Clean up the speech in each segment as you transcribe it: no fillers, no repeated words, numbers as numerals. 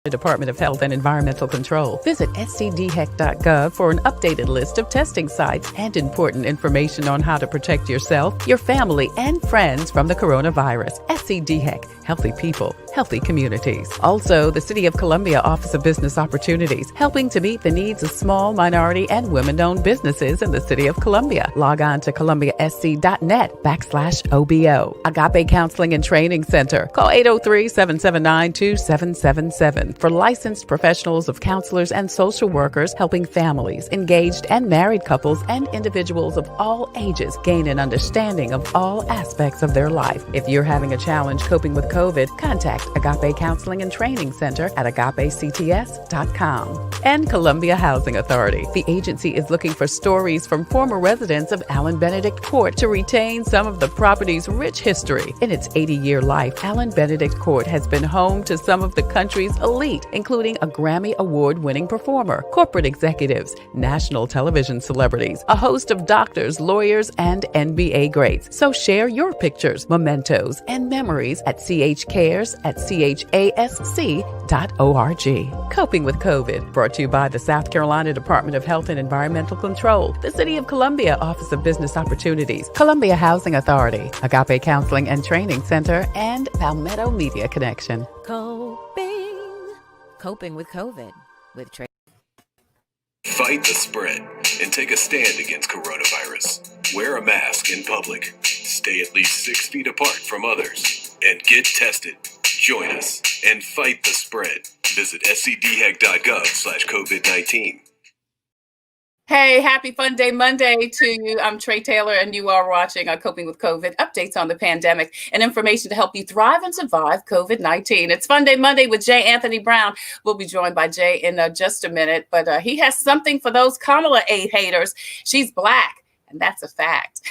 The Department of Health and Environmental Control. Visit scdheck.gov for an updated list of testing sites and important information on how to protect yourself, your family, and friends from the coronavirus. SCDHEC, healthy people, healthy communities. Also, the City of Columbia Office of Business Opportunities, helping to meet the needs of small, minority, and women-owned businesses in the City of Columbia. Log on to columbiasc.net/OBO. Agape Counseling and Training Center. Call 803-779-2777 for licensed professionals of counselors and social workers helping families, engaged and married couples, and individuals of all ages gain an understanding of all aspects of their life. If you're having a challenge coping with COVID, contact Agape Counseling and Training Center at agapects.com. And Columbia Housing Authority. The agency is looking for stories from former residents of Allen Benedict Court to retain some of the property's rich history. In its 80-year life, Allen Benedict Court has been home to some of the country's elite, including a Grammy Award-winning performer, corporate executives, national television celebrities, a host of doctors, lawyers, and NBA greats. So share your pictures, mementos, and memories at chcares@chasc.org. Coping with COVID, brought to you by the South Carolina Department of Health and Environmental Control, the City of Columbia Office of Business Opportunities, Columbia Housing Authority, Agape Counseling and Training Center, and Palmetto Media Connection. Coping with COVID with Tre. Fight the spread and take a stand against coronavirus. Wear a mask in public. Stay at least 6 feet apart from others. And get tested. Join us and fight the spread. Visit scdheck.gov/COVID-19. Hey, happy Fun Day Monday to you. I'm Tre Tailor, and you are watching Coping with COVID, updates on the pandemic and information to help you thrive and survive COVID-19. It's Fun Day Monday with J. Anthony Brown. We'll be joined by Jay in just a minute, but he has something for those Kamala Aid haters. She's Black. And that's a fact.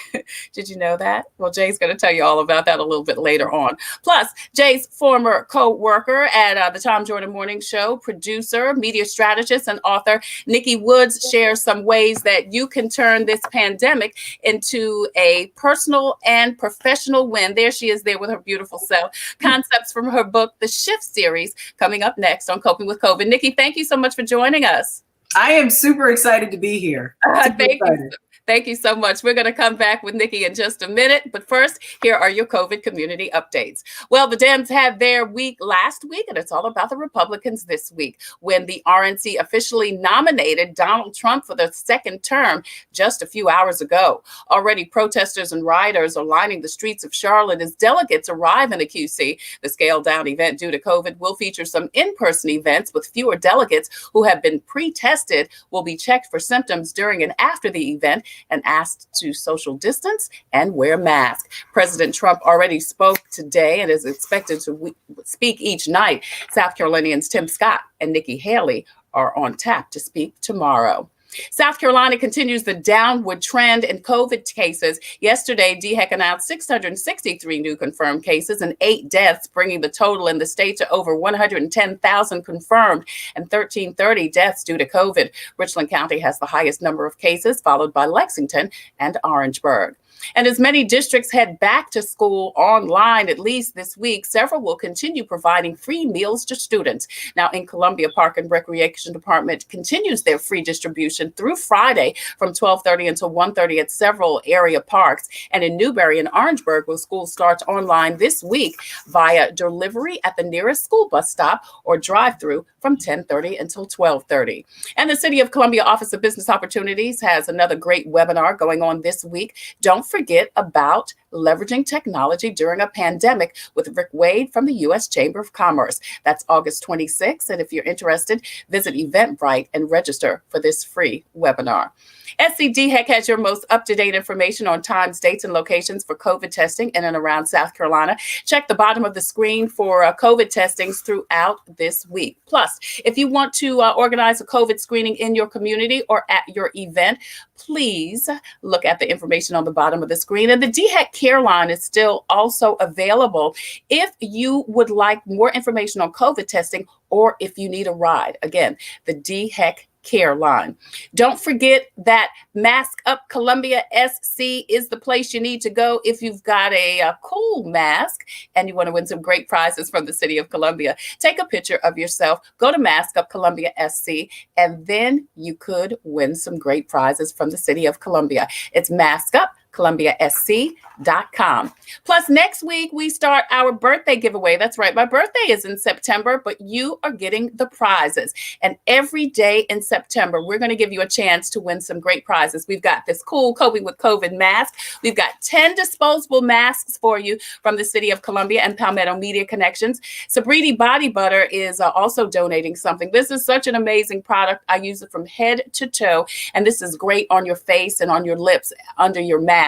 Did you know that? Well, Jay's going to tell you all about that a little bit later on. Plus, Jay's former co-worker at the Tom Jordan Morning Show, producer, media strategist, and author, Nikki Woods, shares some ways that you can turn this pandemic into a personal and professional win. There she is there with her beautiful self. Concepts from her book, The Shift Series, coming up next on Coping with COVID. Nikki, thank you so much for joining us. I am super excited to be here. Thank you. Thank you so much. We're going to come back with Nikki in just a minute. But first, here are your COVID community updates. Well, the Dems had their week last week, and it's all about the Republicans this week, when the RNC officially nominated Donald Trump for the second term just a few hours ago. Already, protesters and rioters are lining the streets of Charlotte as delegates arrive in the QC. The scaled-down event due to COVID will feature some in-person events with fewer delegates who have been pre-tested, will be checked for symptoms during and after the event, and asked to social distance and wear masks. President Trump already spoke today and is expected to speak each night. South Carolinians Tim Scott and Nikki Haley are on tap to speak tomorrow. South Carolina continues the downward trend in COVID cases. Yesterday, DHEC announced 663 new confirmed cases and 8 deaths, bringing the total in the state to over 110,000 confirmed and 1,330 deaths due to COVID. Richland County has the highest number of cases, followed by Lexington and Orangeburg. And as many districts head back to school online, at least this week, several will continue providing free meals to students. Now, in Columbia, Park and Recreation Department continues their free distribution through Friday from 12:30 until 1:30 at several area parks. And in Newberry and Orangeburg, where school starts online this week via delivery at the nearest school bus stop or drive-through from 10:30 until 12:30. And the City of Columbia Office of Business Opportunities has another great webinar going on this week. Don't forget about leveraging technology during a pandemic with Rick Wade from the U.S. Chamber of Commerce. That's August 26th. And if you're interested, visit Eventbrite and register for this free webinar. SCDHEC has your most up-to-date information on times, dates, and locations for COVID testing in and around South Carolina. Check the bottom of the screen for COVID testings throughout this week. Plus, if you want to organize a COVID screening in your community or at your event, please look at the information on the bottom of the screen. And the DHEC Care Line is still also available if you would like more information on COVID testing or if you need a ride. Again, the DHEC care line. Don't forget that Mask Up Columbia SC is the place you need to go if you've got a cool mask and you want to win some great prizes from the city of Columbia. Take a picture of yourself, go to Mask Up Columbia SC, and then you could win some great prizes from the city of Columbia. It's Mask Up ColumbiaSC.com. Plus, next week we start our birthday giveaway. That's right, my birthday is in September, but you are getting the prizes. And every day in September, we're going to give you a chance to win some great prizes. We've got this cool Coping with COVID mask. We've got 10 disposable masks for you from the city of Columbia and Palmetto Media Connections. Sabriti Body Butter is also donating something. This is such an amazing product. I use it from head to toe, and this is great on your face and on your lips under your mask.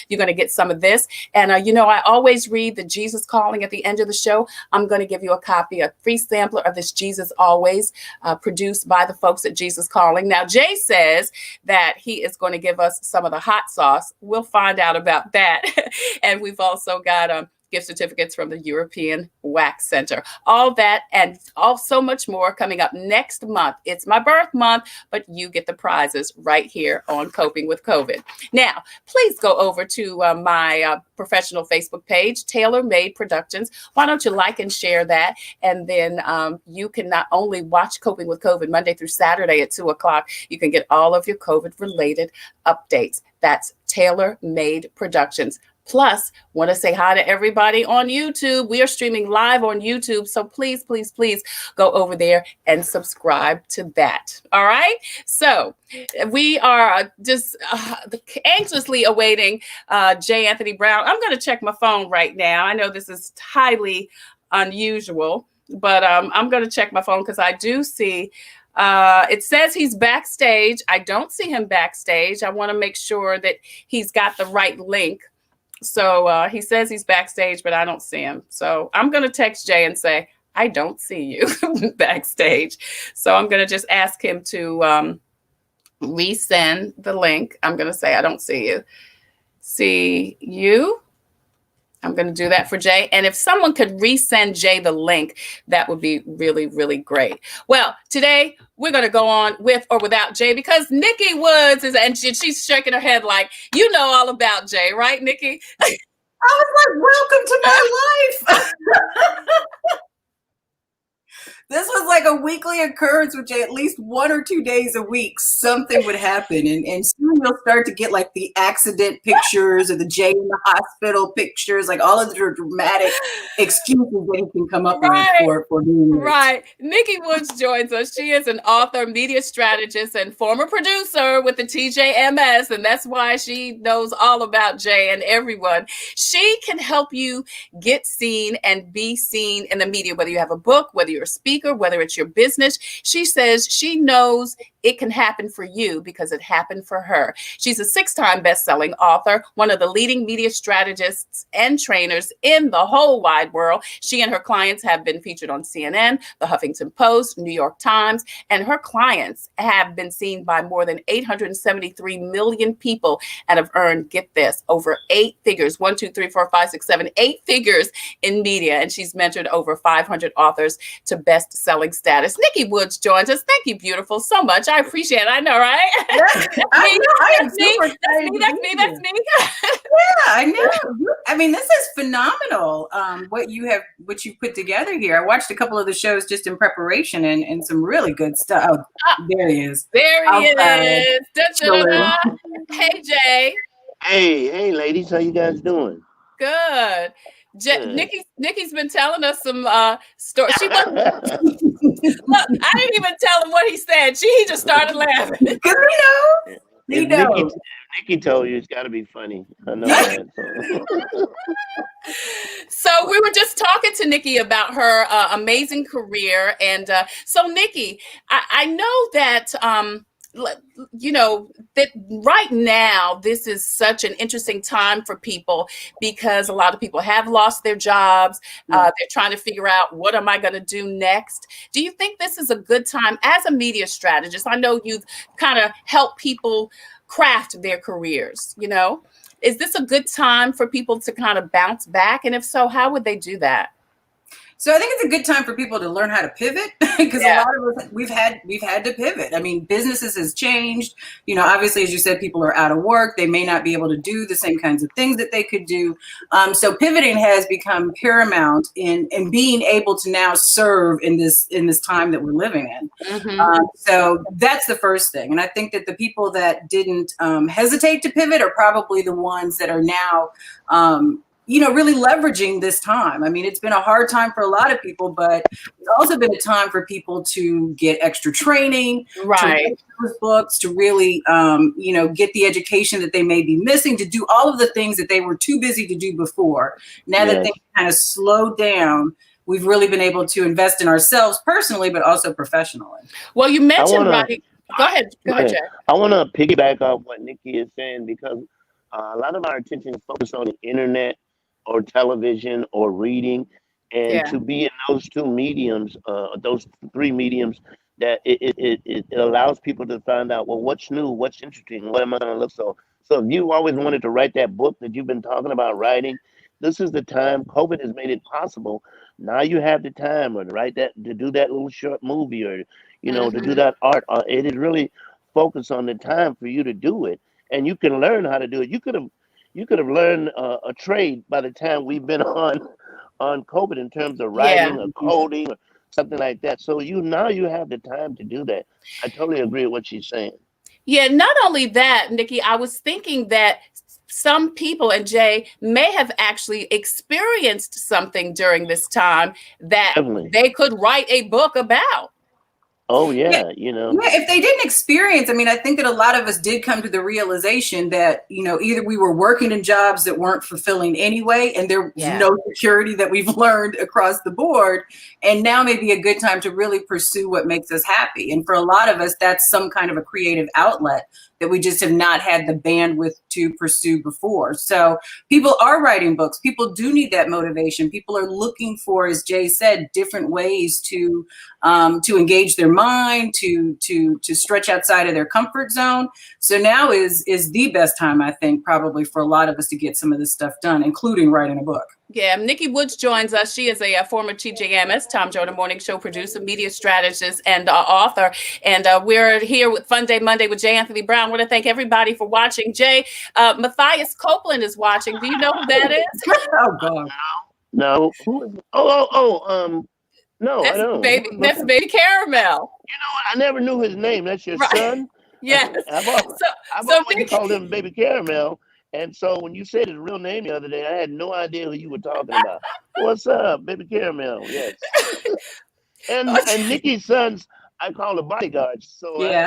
You're going to get some of this. And, I always read the Jesus Calling at the end of the show. I'm going to give you a copy, a free sampler of this Jesus Always, produced by the folks at Jesus Calling. Now, Jay says that he is going to give us some of the hot sauce. We'll find out about that. And we've also got gift certificates from the European Wax Center. All that and so much more coming up next month. It's my birth month, but you get the prizes right here on Coping with COVID. Now, please go over to my professional Facebook page, Tailor Made Productions. Why don't you like and share that? And then you can not only watch Coping with COVID Monday through Saturday at 2 o'clock, you can get all of your COVID-related updates. That's Tailor Made Productions. Plus, want to say hi to everybody on YouTube. We are streaming live on YouTube. So please, please, please go over there and subscribe to that. All right. So we are just anxiously awaiting J. Anthony Brown. I'm going to check my phone right now. I know this is highly unusual, but I'm going to check my phone because I do see it says he's backstage. I don't see him backstage. I want to make sure that he's got the right link. So he says he's backstage, but I don't see him. So I'm going to text Jay and say, I don't see you backstage. So I'm going to just ask him to resend the link. I'm going to say, I don't see you. See you. I'm going to do that for Jay. And if someone could resend Jay the link, that would be really, really great. Well, today we're going to go on with or without Jay because Nikki Woods is, and she's shaking her head like, you know all about Jay, right, Nikki? I was like, welcome to my life. This was like a weekly occurrence with Jay. At least 1 or 2 days a week, something would happen. And soon you'll start to get like the accident pictures or the Jay in the hospital pictures, like all of the dramatic excuses that he can come up with for being late. Right. Nikki Woods joins us. She is an author, media strategist, and former producer with the TJMS. And that's why she knows all about Jay and everyone. She can help you get seen and be seen in the media, whether you have a book, whether you're a speaker, whether it's your business. She says she knows it can happen for you because it happened for her. She's a 6-time best-selling author, one of the leading media strategists and trainers in the whole wide world. She and her clients have been featured on CNN, the Huffington Post, New York Times, and her clients have been seen by more than 873 million people and have earned, get this, over 8 figures, 1, 2, 3, 4, 5, 6, 7, 8 figures in media. And she's mentored over 500 authors to best-selling status. Nikki Woods joins us. Thank you, beautiful, so much. I appreciate it. I know, right? That's me. Yeah, I know. I mean, this is phenomenal. What you put together here. I watched a couple of the shows just in preparation and some really good stuff. Oh, there he is. There he is. Hey, Jay. Hey, ladies, how you guys doing? Good. Nikki's been telling us some stories. She wasn't. Look, I didn't even tell him what he said. He just started laughing. Because he knows. Nikki told you it's got to be funny. I know that. So we were just talking to Nikki about her amazing career, and so Nikki, I know that. That right now, this is such an interesting time for people because a lot of people have lost their jobs. They're trying to figure out, what am I going to do next? Do you think this is a good time as a media strategist? I know you've kind of helped people craft their careers, Is this a good time for people to kind of bounce back? And if so, how would they do that? So I think it's a good time for people to learn how to pivot because a lot of us we've had to pivot. I mean, businesses has changed. Obviously, as you said, people are out of work. They may not be able to do the same kinds of things that they could do. So pivoting has become paramount in being able to now serve in this time that we're living in. So that's the first thing. And I think that the people that didn't hesitate to pivot are probably the ones that are now really leveraging this time. I mean, it's been a hard time for a lot of people, but it's also been a time for people to get extra training, to read those books, to really, get the education that they may be missing, to do all of the things that they were too busy to do before. Now that things kind of slowed down, we've really been able to invest in ourselves personally, but also professionally. Well, you mentioned writing. Go ahead, Jay. I want to piggyback off what Nikki is saying because a lot of our attention is focused on the internet or television or reading, and to be in those two mediums, those three mediums, that it allows people to find out, well, what's new, what's interesting, what am I going to look so if you always wanted to write that book that you've been talking about writing, this is the time. COVID has made it possible. Now you have the time, or to do that little short movie, or to do that art. It is really focused on the time for you to do it, and you can learn how to do it. You could have learned a trade by the time we've been on COVID in terms of writing or coding or something like that. So now you have the time to do that. I totally agree with what she's saying. Yeah, not only that, Nikki, I was thinking that some people, and Jay, may have actually experienced something during this time that they could write a book about. Oh, yeah, Yeah, if they didn't experience, I mean, I think that a lot of us did come to the realization that, either we were working in jobs that weren't fulfilling anyway, and there was no security that we've learned across the board. And now may be a good time to really pursue what makes us happy. And for a lot of us, that's some kind of a creative outlet that we just have not had the bandwidth to pursue before. So people are writing books. People do need that motivation. People are looking for, as Jay said, different ways to engage their mind, to stretch outside of their comfort zone. So now is the best time, I think, probably for a lot of us to get some of this stuff done, including writing a book. Yeah, Nikki Woods joins us. She is a former TJMS, Tom Jordan Morning Show producer, media strategist, and author. And we're here with Fun Day Monday with Jay Anthony Brown. I want to thank everybody for watching. Jay, Matthias Copeland is watching. Do you know who that is? Oh, God. No. No, that's I don't. That's Baby Caramel. I never knew his name. That's your son? Yes. I've always called him Baby Caramel. And so when you said his real name the other day, I had no idea who you were talking about. What's up, Baby Caramel? Yes. and Nikki's sons, I call the bodyguards. So oh,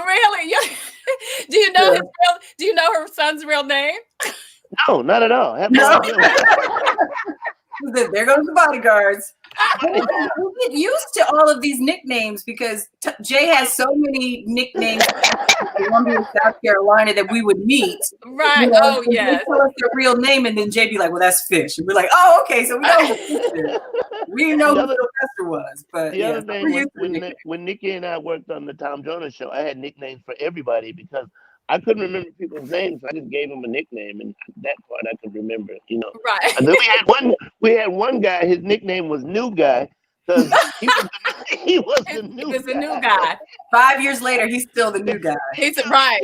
really? Do you know Do you know her son's real name? No, not at all. No. There goes the bodyguards. We get used to all of these nicknames because Jay has so many nicknames in Columbia, South Carolina that we would meet. Right. Yes. They tell us their real name, and then Jay be like, "Well, that's Fish," and we're like, "Oh, okay." So we know who Fish is. We didn't know who Sylvester was. But the other thing when Nikki and I worked on the Tom Jonas Show, I had nicknames for everybody because I couldn't remember people's names. So I just gave them a nickname, and that part I could remember. Right. And then we had one guy. His nickname was New Guy because he was the new guy. 5 years later, he's still the new guy. He's right.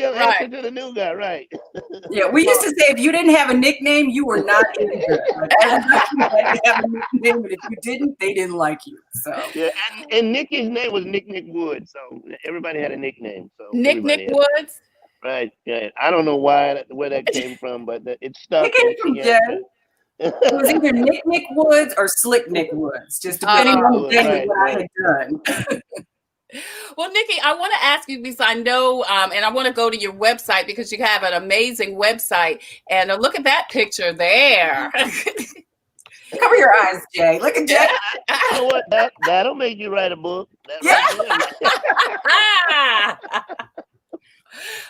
To the new guy, right? Yeah, we used to say if you didn't have a nickname, you were not in good. Everybody had to have a nickname, but if you didn't, they didn't like you. So yeah, and Nikki's name was Nick Woods, so everybody had a nickname. So Nick Woods. Right. Yeah. I don't know where that came from, but it stuck. It came from Jen. It was either Nick Woods or Slick Nick Woods, just depending on the day what I had done. Well, Nikki, I want to ask you because I know, and I want to go to your website because you have an amazing website. And look at that picture there. Cover your eyes, Jay. Look at Jay. You know what? That'll make you write a book.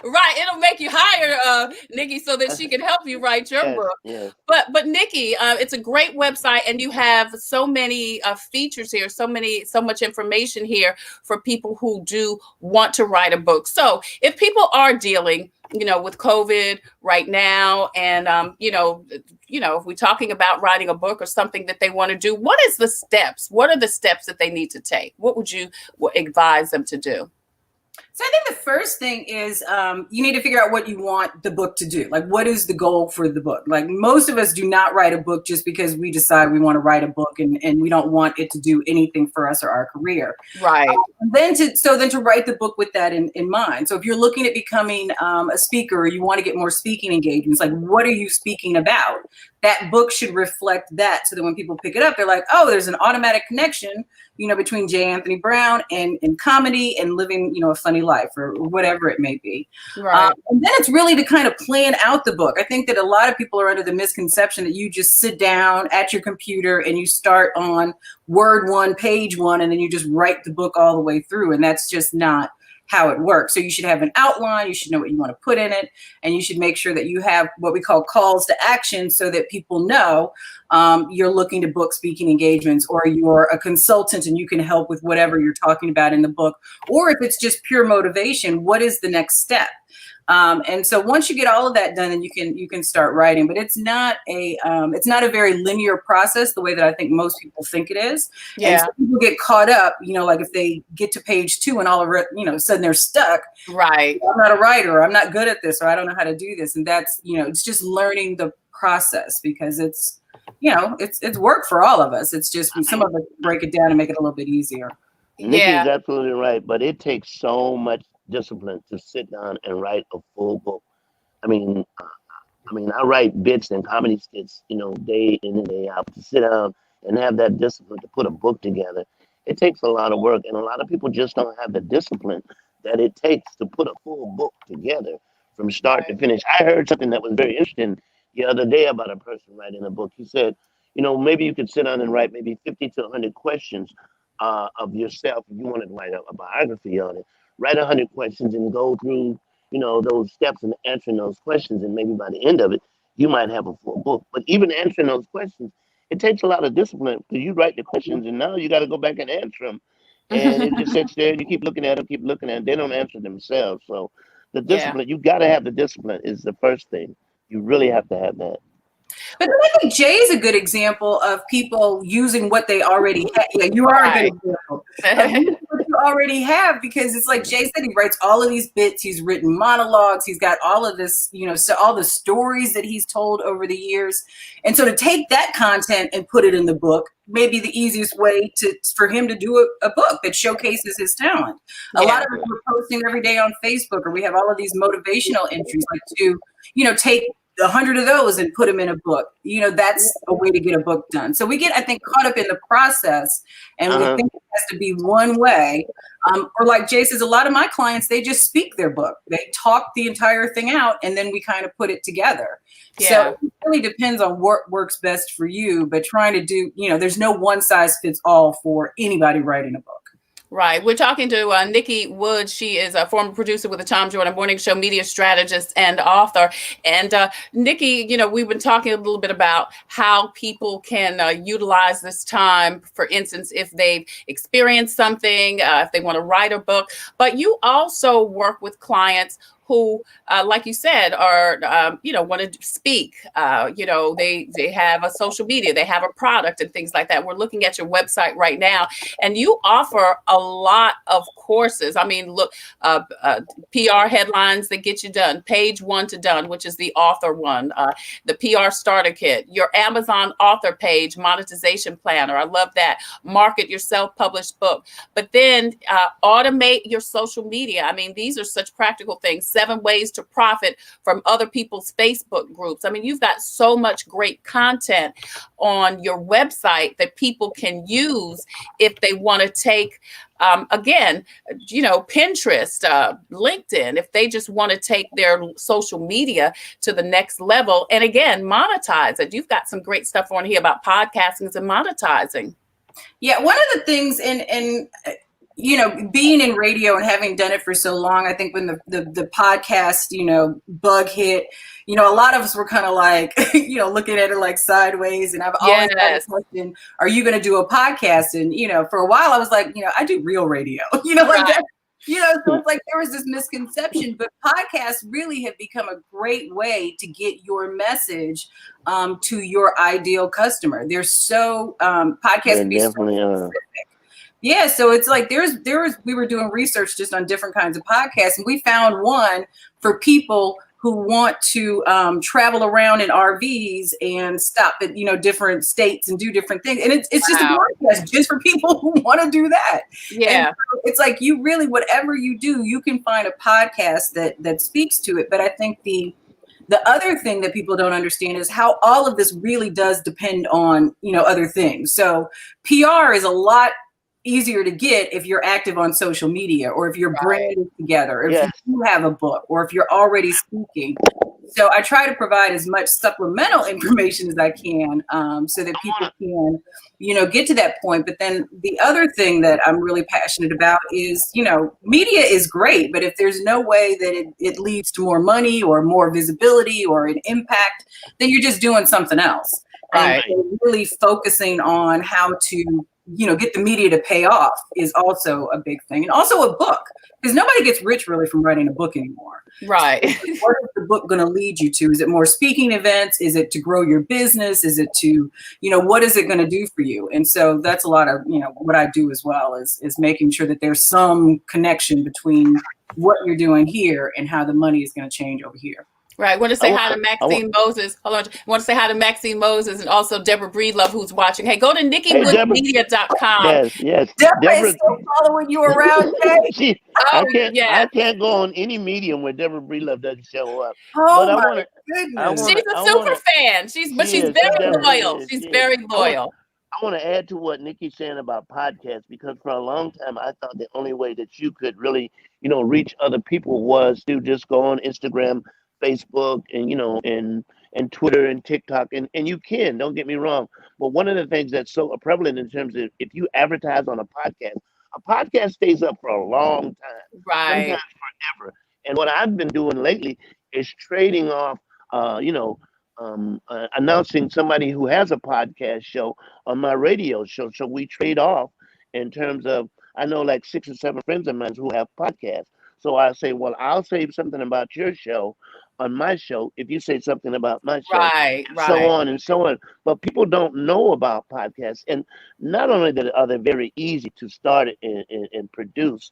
Right. It'll make you hire Nikki so that she can help you write your Yes, book. yes. But Nikki, it's a great website, and you have so many features here, so much information here for people who do want to write a book. So if people are dealing, with COVID right now, and if we're talking about writing a book or something that they want to do, what is the steps? What are the steps that they need to take? What would you advise them to do? So I think the first thing is you need to figure out what you want the book to do. Like, what is the goal for the book? Like, most of us do not write a book just because we decide we want to write a book and we don't want it to do anything for us or our career. Right. Then to write the book with that in mind. So if you're looking at becoming a speaker, or you want to get more speaking engagements, like, what are you speaking about? That book should reflect that, so that when people pick it up, they're like, oh, there's an automatic connection, between J. Anthony Brown and comedy and living, a funny life, or whatever it may be. Right. And then it's really to kind of plan out the book. I think that a lot of people are under the misconception that you just sit down at your computer and you start on word one, page one, and then you just write the book all the way through. And that's just not how it works. So you should have an outline, you should know what you want to put in it, and you should make sure that you have what we call calls to action, so that people know you're looking to book speaking engagements, or you're a consultant and you can help with whatever you're talking about in the book. Or if it's just pure motivation, what is the next step? And so once you get all of that done, then you can start writing. But it's not a very linear process the way that I think most people think it is. Yeah. And so people get caught up, like if they get to page 2 and all of a sudden they're stuck. Right. I'm not a writer, or I'm not good at this, or I don't know how to do this. And that's, it's just learning the process, because it's work for all of us. It's just some of us break it down and make it a little bit easier. Nikki Yeah. is absolutely right, but it takes so much discipline to sit down and write a full book. I mean, I write bits and comedy skits, day in and day out. To sit down and have that discipline to put a book together, it takes a lot of work, and a lot of people just don't have the discipline that it takes to put a full book together from start to finish. I heard something that was very interesting the other day about a person writing a book. He said, maybe you could sit down and write maybe 50 to 100 questions of yourself. If you wanted to write a biography on it, write 100 questions and go through, those steps and answering those questions. And maybe by the end of it, you might have a full book. But even answering those questions, it takes a lot of discipline, because you write the questions and now you got to go back and answer them. And it just sits there and you keep looking at them, They don't answer themselves. So the discipline, you got to have the discipline is the first thing. You really have to have that. But then I think Jay is a good example of people using what they already have. Yeah, you are a good example of using what you already have, because it's like Jay said, he writes all of these bits. He's written monologues. He's got all of this, so all the stories that he's told over the years. And so to take that content and put it in the book may be the easiest way for him to do a book that showcases his talent. A lot of us are posting every day on Facebook, or we have all of these motivational entries, like to, take 100 of those and put them in a book. That's a way to get a book done. So we get, I think, caught up in the process, and we think it has to be one way. Or like Jay says, a lot of my clients, they just speak their book. They talk the entire thing out, and then we kind of put it together. Yeah. So it really depends on what works best for you, but trying to do, there's no one size fits all for anybody writing a book. Right. We're talking to Nikki Woods. She is a former producer with the Tom Jordan Morning Show, media strategist and author. And Nikki, we've been talking a little bit about how people can utilize this time, for instance, if they've experienced something, if they want to write a book. But you also work with clients who, like you said, are, want to speak. They have a social media, they have a product and things like that. We're looking at your website right now, and you offer a lot of courses. I mean, look, PR headlines that get you done, page 1 to done, which is the author one, the PR starter kit, your Amazon author page, monetization planner. I love that. Market your self-published book, but then automate your social media. I mean, these are such practical things. 7 ways to profit from other people's Facebook groups. I mean, you've got so much great content on your website that people can use if they want to take, again, Pinterest, LinkedIn, if they just want to take their social media to the next level. And again, monetize it. You've got some great stuff on here about podcasting and monetizing. Yeah, one of the things, and being in radio and having done it for so long, I think when the podcast, bug hit, a lot of us were kind of like, looking at it like sideways. And I've always had a question, are you going to do a podcast? And, for a while I was like, I do real radio, like that. So it's like there was this misconception, but podcasts really have become a great way to get your message to your ideal customer. They're so podcasts can be so specific. Yeah, so it's like we were doing research just on different kinds of podcasts, and we found one for people who want to travel around in RVs and stop at different states and do different things, and it's just a podcast just for people who want to do that. Yeah, and so it's like you really, whatever you do, you can find a podcast that speaks to it. But I think the other thing that people don't understand is how all of this really does depend on other things. So PR is a lot easier to get if you're active on social media, or if your brand is together, or if you have a book, or if you're already speaking. So I try to provide as much supplemental information as I can, so that people can, get to that point. But then the other thing that I'm really passionate about is, media is great, but if there's no way that it leads to more money or more visibility or an impact, then you're just doing something else. Right. And really focusing on how to get the media to pay off is also a big thing. And also a book, because nobody gets rich really from writing a book anymore. Right. What is the book going to lead you to? Is it more speaking events? Is it to grow your business? Is it to, what is it going to do for you? And so that's a lot of, what I do as well is making sure that there's some connection between what you're doing here and how the money is going to change over here. Right. I want to say hi to Maxine Moses. Hold on. I want to say hi to Maxine Moses and also Deborah Breedlove, who's watching. Hey, go to NikkiWoodMedia.com. Yes. Deborah is still following you around, Jay. I can't go on any medium where Deborah Breedlove doesn't show up. Oh, but my goodness. She's a super fan. She's very loyal. She's very loyal. I want to add to what Nikki's saying about podcasts, because for a long time I thought the only way that you could really, reach other people was to just go on Instagram, Facebook, and Twitter and TikTok, and you can, don't get me wrong. But one of the things that's so prevalent in terms of if you advertise on a podcast stays up for a long time, right? Sometimes forever. And what I've been doing lately is trading off, announcing somebody who has a podcast show on my radio show. So we trade off in terms of, I know like 6 or 7 friends of mine who have podcasts. So I say, well, I'll say something about your show on my show if you say something about my show, right. So on and so on. But people don't know about podcasts. And not only that are they very easy to start and produce,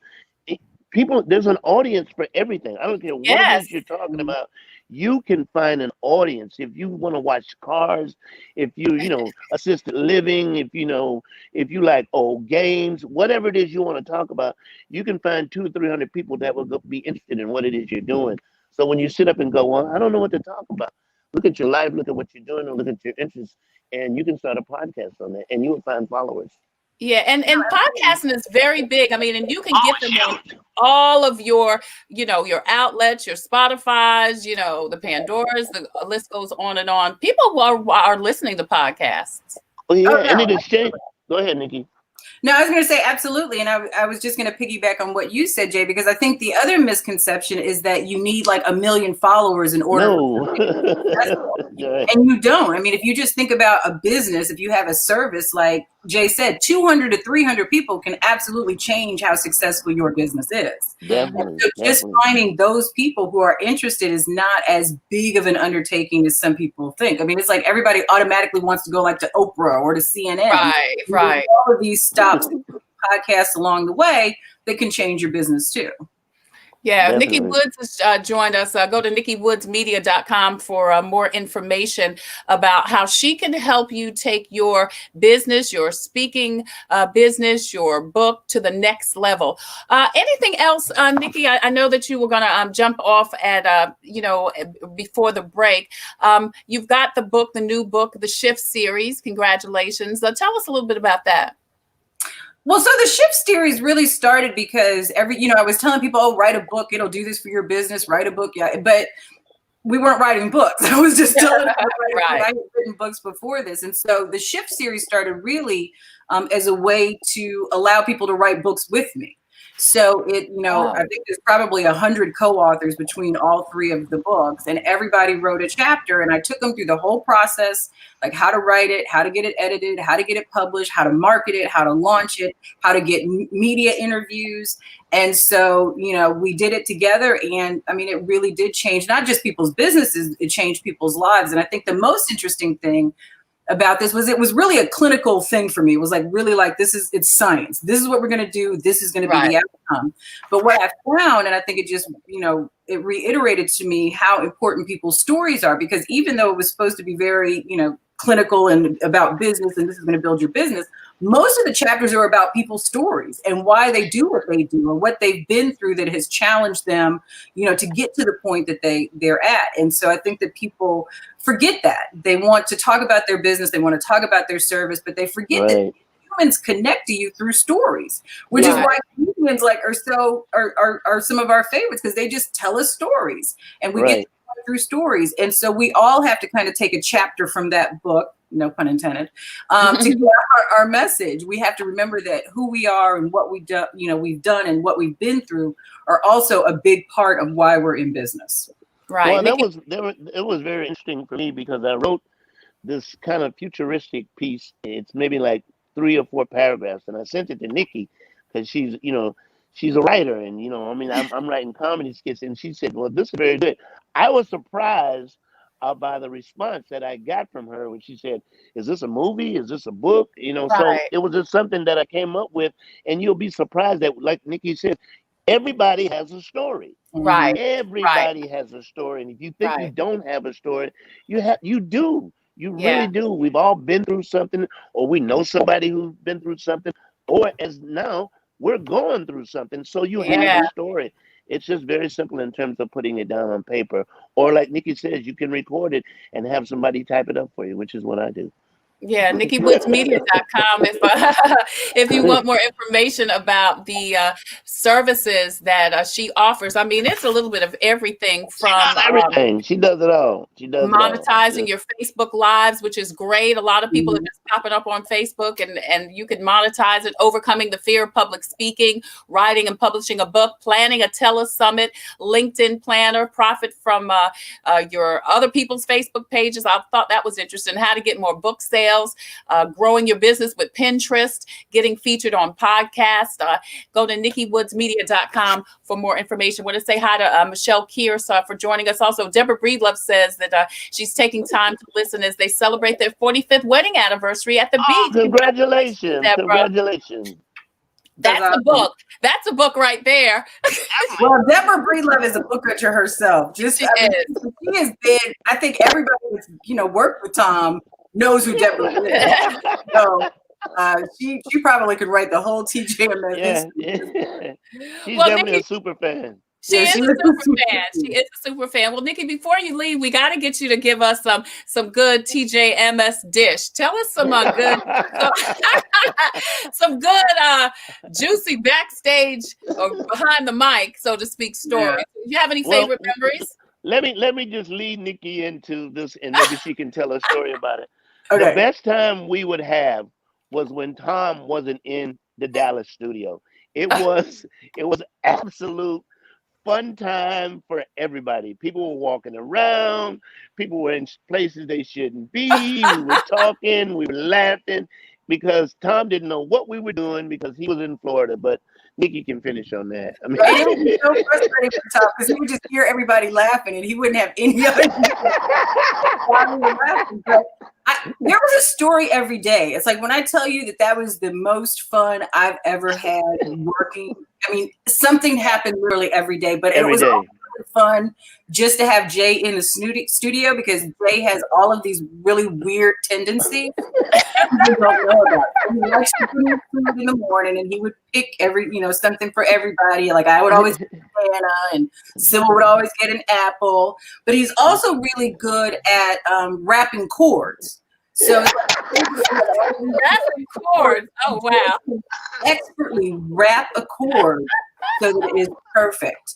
there's an audience for everything. I don't care what it is you're talking about. You can find an audience if you want to watch cars, if you assisted living, if you like old games, whatever it is you want to talk about, you can find 200 or 300 people that will be interested in what it is you're doing. So when you sit up and go, well, I don't know what to talk about, look at your life, look at what you're doing, or look at your interests, and you can start a podcast on that, and you will find followers. Yeah, and podcasting is very big. I mean, and you can get them on all of your, your outlets, your Spotify's, the Pandoras, the list goes on and on. People are listening to podcasts. Oh, yeah, and it is changed. Go ahead, Nikki. No, I was going to say absolutely. And I was just going to piggyback on what you said, Jay, because I think the other misconception is that you need like 1 million followers in order. No. And you don't. I mean, if you just think about a business, if you have a service, like Jay said, 200 to 300 people can absolutely change how successful your business is. Definitely. So just finding those people who are interested is not as big of an undertaking as some people think. I mean, it's like everybody automatically wants to go like to Oprah or to CNN. Right. All of these stops, podcasts along the way that can change your business too. Yeah, Definitely. Nikki Woods has joined us. Go to NikkiWoodsMedia.com for more information about how she can help you take your business, your speaking business, your book to the next level. Anything else, Nikki? I know that you were going to jump off at, before the break. You've got the book, the new book, the Shift series. Congratulations. Tell us a little bit about that. Well, so the Shift series really started because I was telling people, oh, write a book. It'll do this for your business. Write a book. Yeah. But we weren't writing books. I was just telling them I had written books before this. And so the Shift series started really as a way to allow people to write books with me. So I think there's probably 100 co-authors between all three of the books, and everybody wrote a chapter, and I took them through the whole process, like how to write it, how to get it edited, how to get it published, how to market it, how to launch it, how to get media interviews. And so, we did it together, and I mean, it really did change not just people's businesses, it changed people's lives. And I think the most interesting thing about this was it was really a clinical thing for me. It was really it's science. This is what we're going to do. This is going to be the outcome. But what I found, and I think it just, it reiterated to me how important people's stories are, because even though it was supposed to be very, clinical and about business, and this is going to build your business, most of the chapters are about people's stories and why they do what they do, or what they've been through that has challenged them, to get to the point that they're at. And so I think that people forget that. They want to talk about their business, they want to talk about their service, but they forget that humans connect to you through stories, which is why humans are some of our favorites, because they just tell us stories, and we get through stories. And so we all have to kind of take a chapter from that book, no pun intended, to get our message. We have to remember that who we are and what we've done and what we've been through are also a big part of why we're in business. Right. Well, it was very interesting for me, because I wrote this kind of futuristic piece. It's maybe like 3 or 4 paragraphs, and I sent it to Nikki, because she's a writer, and I'm writing comedy skits, and she said, "Well, this is very good." I was surprised by the response that I got from her when she said, "Is this a movie? Is this a book?" So it was just something that I came up with, and you'll be surprised that, like Nikki said, everybody has a story. Right. Everybody has a story, and if you think you don't have a story, you do. You really do. We've all been through something, or we know somebody who's been through something, or as now we're going through something. So you have a story. It's just very simple in terms of putting it down on paper, or like Nikki says, you can record it and have somebody type it up for you, which is what I do. Yeah, NikkiWoodsMedia.com if you want more information about the services that she offers. I mean, it's a little bit of everything from everything. She does it all. She does monetizing your Facebook lives, which is great. A lot of people are just popping up on Facebook, and you can monetize it. Overcoming the fear of public speaking, writing and publishing a book, planning a telesummit, LinkedIn planner, profit from your other people's Facebook pages. I thought that was interesting. How to get more book sales. Growing your business with Pinterest, getting featured on podcasts. Go to NikkiWoodsMedia.com for more information. I want to say hi to Michelle Kears for joining us. Also, Deborah Breedlove says that she's taking time to listen as they celebrate their 45th wedding anniversary at the beach. Congratulations. Congratulations. That's a book. That's a book right there. Well, Deborah Breedlove is a book unto herself. She has been, I think everybody that's worked with Tom knows who Deborah is. So she probably could write the whole TJMS. Yeah. She's definitely a super fan. She is a super fan. She is a super fan. Well, Nikki, before you leave, we got to get you to give us some good TJMS dish. Tell us some good, some good juicy backstage or behind the mic, so to speak, stories. Do you have any favorite memories? Let me just lead Nikki into this, and maybe she can tell a story about it. Okay. The best time we would have was when Tom wasn't in the Dallas studio. It was absolute fun time for everybody. People were walking around. People were in places they shouldn't be. We were talking. We were laughing because Tom didn't know what we were doing because he was in Florida. But Nikki can finish on that. I mean, it would be so frustrating for Tom because he would just hear everybody laughing and he wouldn't have any other why we were laughing. But there was a story every day. It's like when I tell you that was the most fun I've ever had working. I mean, something happened literally every day, but it was all fun just to have Jay in the studio because Jay has all of these really weird tendencies. He likes to do food in the morning, and he would pick something for everybody. Like I would always get a banana, and Sybil would always get an apple. But he's also really good at rapping chords. So rapping chords. Oh wow! Expertly rap a chord so that it is perfect.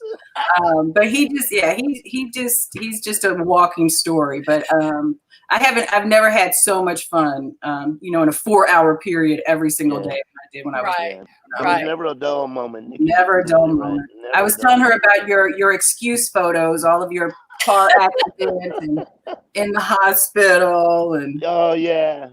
But he's just a walking story. But I've never had so much fun, in a 4-hour period every single day I did when I was. Right. There was never a dull moment, Nikki. Never a dull moment. Never I was telling her about your excuse photos, all of your car accidents and in the hospital and. Oh yeah.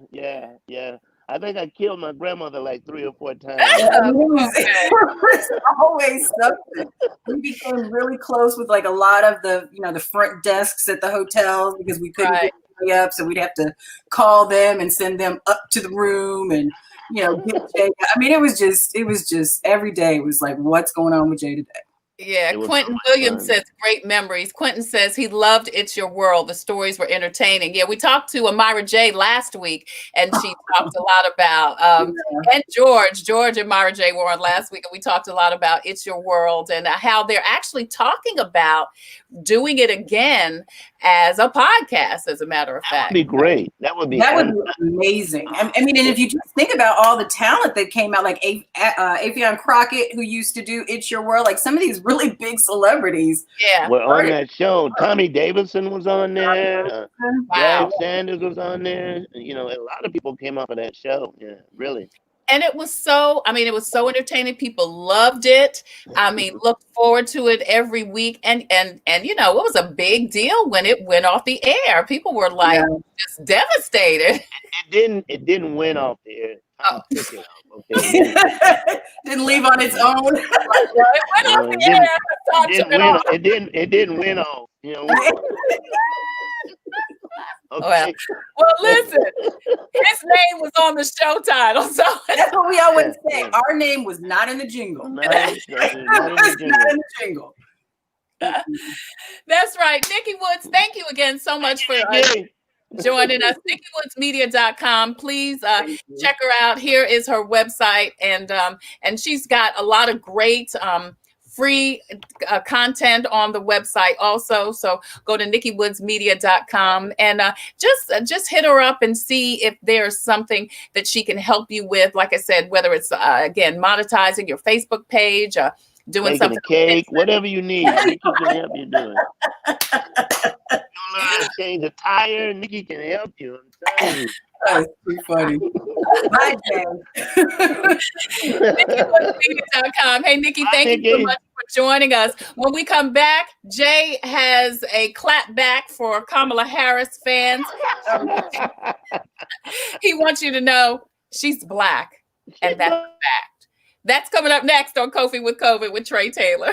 I think I killed my grandmother like 3 or 4 times. It was always something. We became really close with like a lot of the front desks at the hotels because we couldn't get way up, so we'd have to call them and send them up to the room and get Jay. I mean, it was just every day it was like, what's going on with Jay today? Yeah, Quentin Williams says great memories. Quentin says he loved It's Your World. The stories were entertaining. Yeah, we talked to Amira J last week, and she talked a lot about, and George and Amira J were on last week, and we talked a lot about It's Your World and how they're actually talking about doing it again as a podcast, as a matter of fact. That would be great. That would be amazing. I mean, and if you just think about all the talent that came out, like Afion Crockett, who used to do It's Your World, like some of these really big celebrities were on that show. Tommy Davidson was on there. Brad Sanders was on there. A lot of people came off of that show. Yeah, really. And it was so entertaining. People loved it. I mean, looked forward to it every week. And it was a big deal when it went off the air. People were like just devastated. It didn't went off the air. Took it off. Okay. Didn't leave on its own. It didn't win off. Okay. Well, listen, his name was on the show title, so that's what we always say. Our name was not in the jingle. Not in the jingle. That's right. Nikki Woods, thank you again so much for joining us. NikkiWoodsMedia.com. Please check her out. Here is her website, and she's got a lot of great free content on the website also. So go to NikkiWoodsMedia.com and just hit her up and see if there's something that she can help you with. Like I said, whether it's again monetizing your Facebook page, doing making something, a cake, whatever you need, Nikki can help you do it. You learn how to change a tire, Nikki can help you. I'm telling you. That's too funny. Bye, Jay. NikkiWoodsMedia.com. Hey, Nikki, thank you so much for joining us. When we come back, Jay has a clap back for Kamala Harris fans. He wants you to know she's Black, and that's a fact. That's coming up next on Kofi with COVID with Tre Tailor.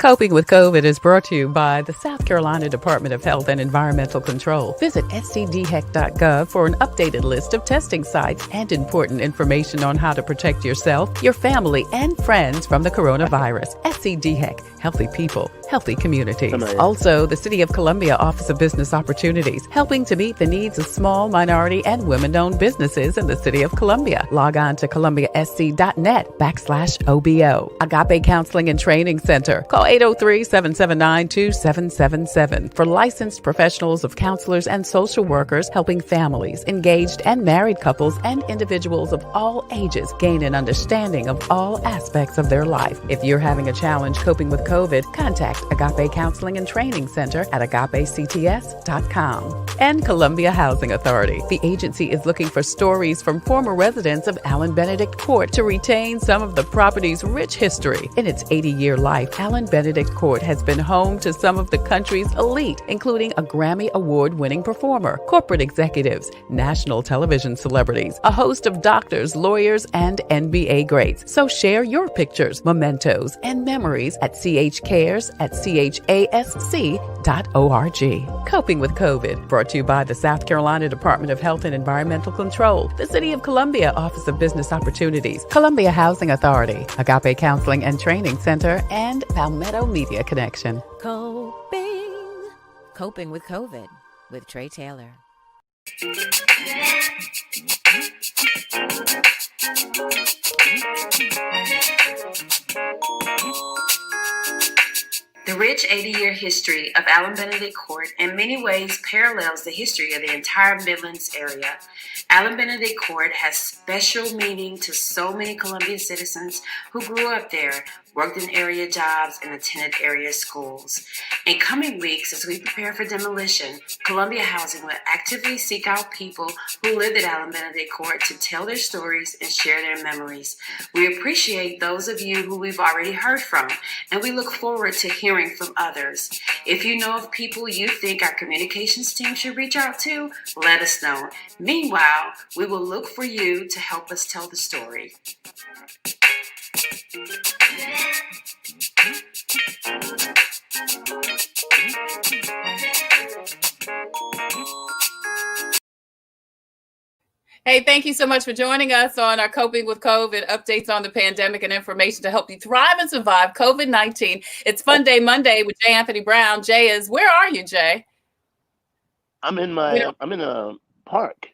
Coping with COVID is brought to you by the South Carolina Department of Health and Environmental Control. Visit scdheck.gov for an updated list of testing sites and important information on how to protect yourself, your family, and friends from the coronavirus. SCDHEC, healthy people, healthy communities. Also, the City of Columbia Office of Business Opportunities, helping to meet the needs of small, minority, and women-owned businesses in the City of Columbia. Log on to columbiasc.net/OBO. Agape Counseling and Training Center. Call 803-779-2777 for licensed professionals of counselors and social workers helping families, engaged and married couples, and individuals of all ages gain an understanding of all aspects of their life. If you're having a challenge coping with COVID, contact Agape Counseling and Training Center at agapects.com. And Columbia Housing Authority. The agency is looking for stories from former residents of Allen Benedict Court to retain some of the property's rich history. In its 80-year life, Allen Benedict Court has been home to some of the country's elite, including a Grammy Award-winning performer, corporate executives, national television celebrities, a host of doctors, lawyers, and NBA greats. So share your pictures, mementos, and memories at chcares@chasc.org. Coping with COVID, brought to you by the South Carolina Department of Health and Environmental Control, the City of Columbia Office of Business Opportunities, Columbia Housing Authority, Agape Counseling and Training Center, and Palmetto Media Connection. Coping with COVID with Tre Tailor. The rich 80-year history of Allen Benedict Court in many ways parallels the history of the entire Midlands area. Allen Benedict Court has special meaning to so many Columbia citizens who grew up there, worked in area jobs, and attended area schools. In coming weeks, as we prepare for demolition, Columbia Housing will actively seek out people who lived at Alameda Court to tell their stories and share their memories. We appreciate those of you who we've already heard from, and we look forward to hearing from others. If you know of people you think our communications team should reach out to, let us know. Meanwhile, we will look for you to help us tell the story. Hey, thank you so much for joining us on our Coping with COVID updates on the pandemic and information to help you thrive and survive COVID-19. It's Fun Day Monday with J. Anthony Brown. Jay is, where are you, Jay? I'm in a park.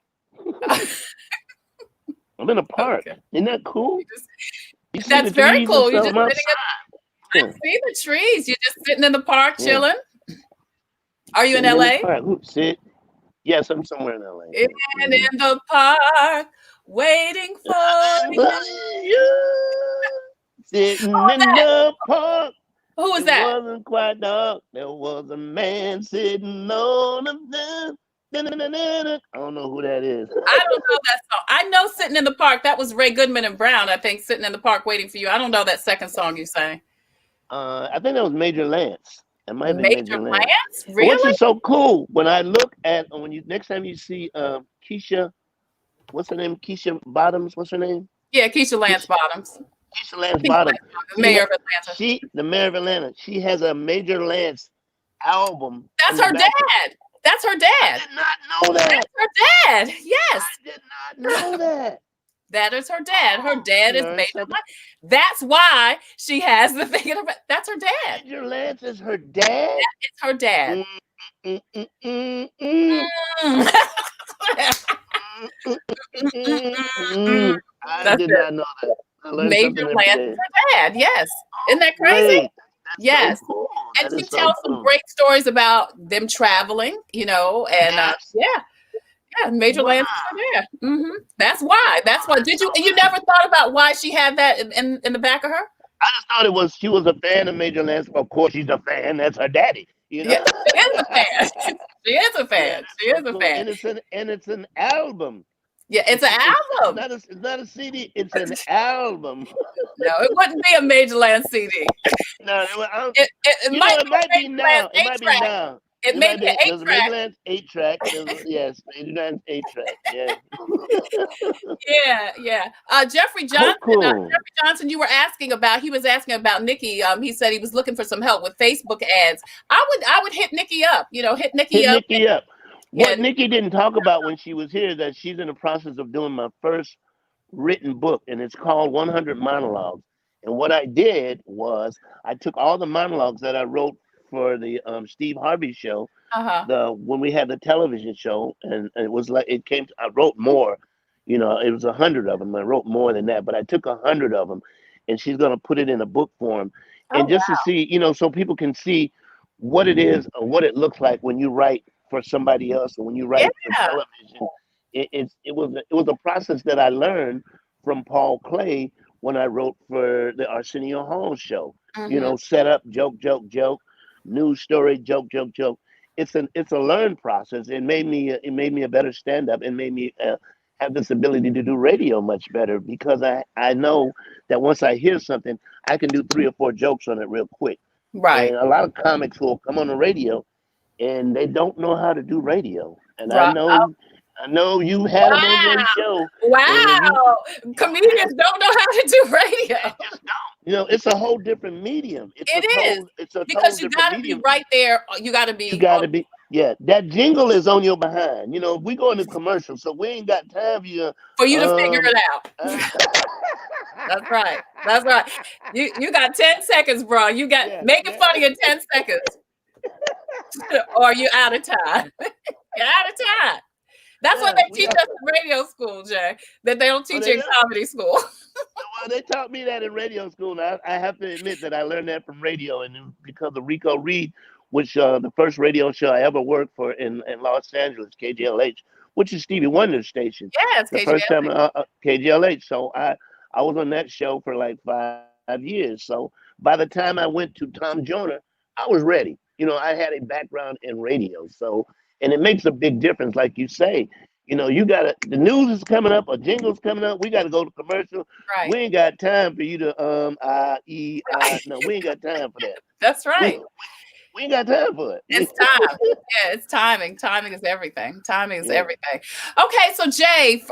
I'm in a park. Okay. Isn't that cool? That's very cool. You're just I see the trees. You're just sitting in the park chilling. Are you in LA? Sit. Yes, I'm somewhere in LA. And in the park, waiting for you. Sitting in the park. Who was that? It wasn't quite dark. There was a man sitting on the. I don't know who that is. I don't know that song. I know Sitting in the Park. That was Ray Goodman and Brown, I think, Sitting in the Park Waiting for You. I don't know that second song you sang. I think that was Major Lance. It might be Major Lance? Really? Which is so cool. When I look at next time you see Keisha, what's her name? Keisha Bottoms. What's her name? Yeah, Keisha Lance Bottoms. Keisha Lance Bottoms. The mayor of Atlanta. The mayor of Atlanta. She has a Major Lance album. That's her dad. That's her dad. I did not know that. That's her dad. Yes. I did not know that. That is her dad. Her dad is Major Lance. That's why she has the thing. That's her dad. Major Lance is her dad? It's her dad. I did not know that. Major Lance is her dad. Yes. Isn't that crazy? Yes. So cool. And she tells some great stories about them traveling, and Major Lance is there. Mm-hmm. That's why. Did you never thought about why she had that in the back of her? I just thought she was a fan of Major Lance. Well, of course she's a fan. That's her daddy. Yeah, she is a fan. She is a fan. And it's an album. Yeah, it's an album. It's not a CD. It's an album. No, it wouldn't be a Major Lance CD. No, it might be now. It might be now. It may be an 8-track. Major Lance 8-track. Yes, Major Lance 8-track. Yeah. Yeah. Jeffrey Johnson. Cool. Jeffrey Johnson, he was asking about Nikki. He said he was looking for some help with Facebook ads. I would hit Nikki up. Hit Nikki up. What Nikki didn't talk about when she was here is that she's in the process of doing my first written book, and it's called 100 Monologues. And what I did was I took all the monologues that I wrote for the Steve Harvey show, when we had the television show, and it was like I wrote more. It was 100 of them. I wrote more than that, but I took 100 of them, and she's going to put it in a book form, and to see, so people can see what it is or what it looks like when you write for somebody else, or when you write for television. It was a process that I learned from Paul Clay when I wrote for the Arsenio Hall show. Set up, joke, news story, joke. It's a learned process. It made me a better stand-up, and made me have this ability to do radio much better, because I know that once I hear something, I can do 3 or 4 jokes on it real quick. Right. And a lot of comics will come on the radio and they don't know how to do radio. And I know you had them on your show. Wow. Comedians don't know how to do radio. They just don't. It's a whole different medium. It's because you got to be right there. You got to be. Yeah. That jingle is on your behind. We go into commercial, so we ain't got time for you to figure it out. That's right. You got 10 seconds, bro. You got make it funny in 10 seconds. Or you out of time. You're out of time. That's what they teach us in radio school, Jay. That they don't teach in comedy school. Well, they taught me that in radio school. And I have to admit that I learned that from radio, and because of Rico Reed, which the first radio show I ever worked for in Los Angeles, KGLH, which is Stevie Wonder's station. Yes, the first time KGLH. So I was on that show for like 5 years. So, by the time I went to Tom Joyner, I was ready. I had a background in radio, so and it makes a big difference, like you say. You got the news is coming up, a jingle's coming up. We got to go to commercial. Right. We ain't got time for you to no, we ain't got time for that. That's right. We ain't got time for it. It's time. Yeah, it's timing. Timing is everything. Timing is everything. Okay, so Jay,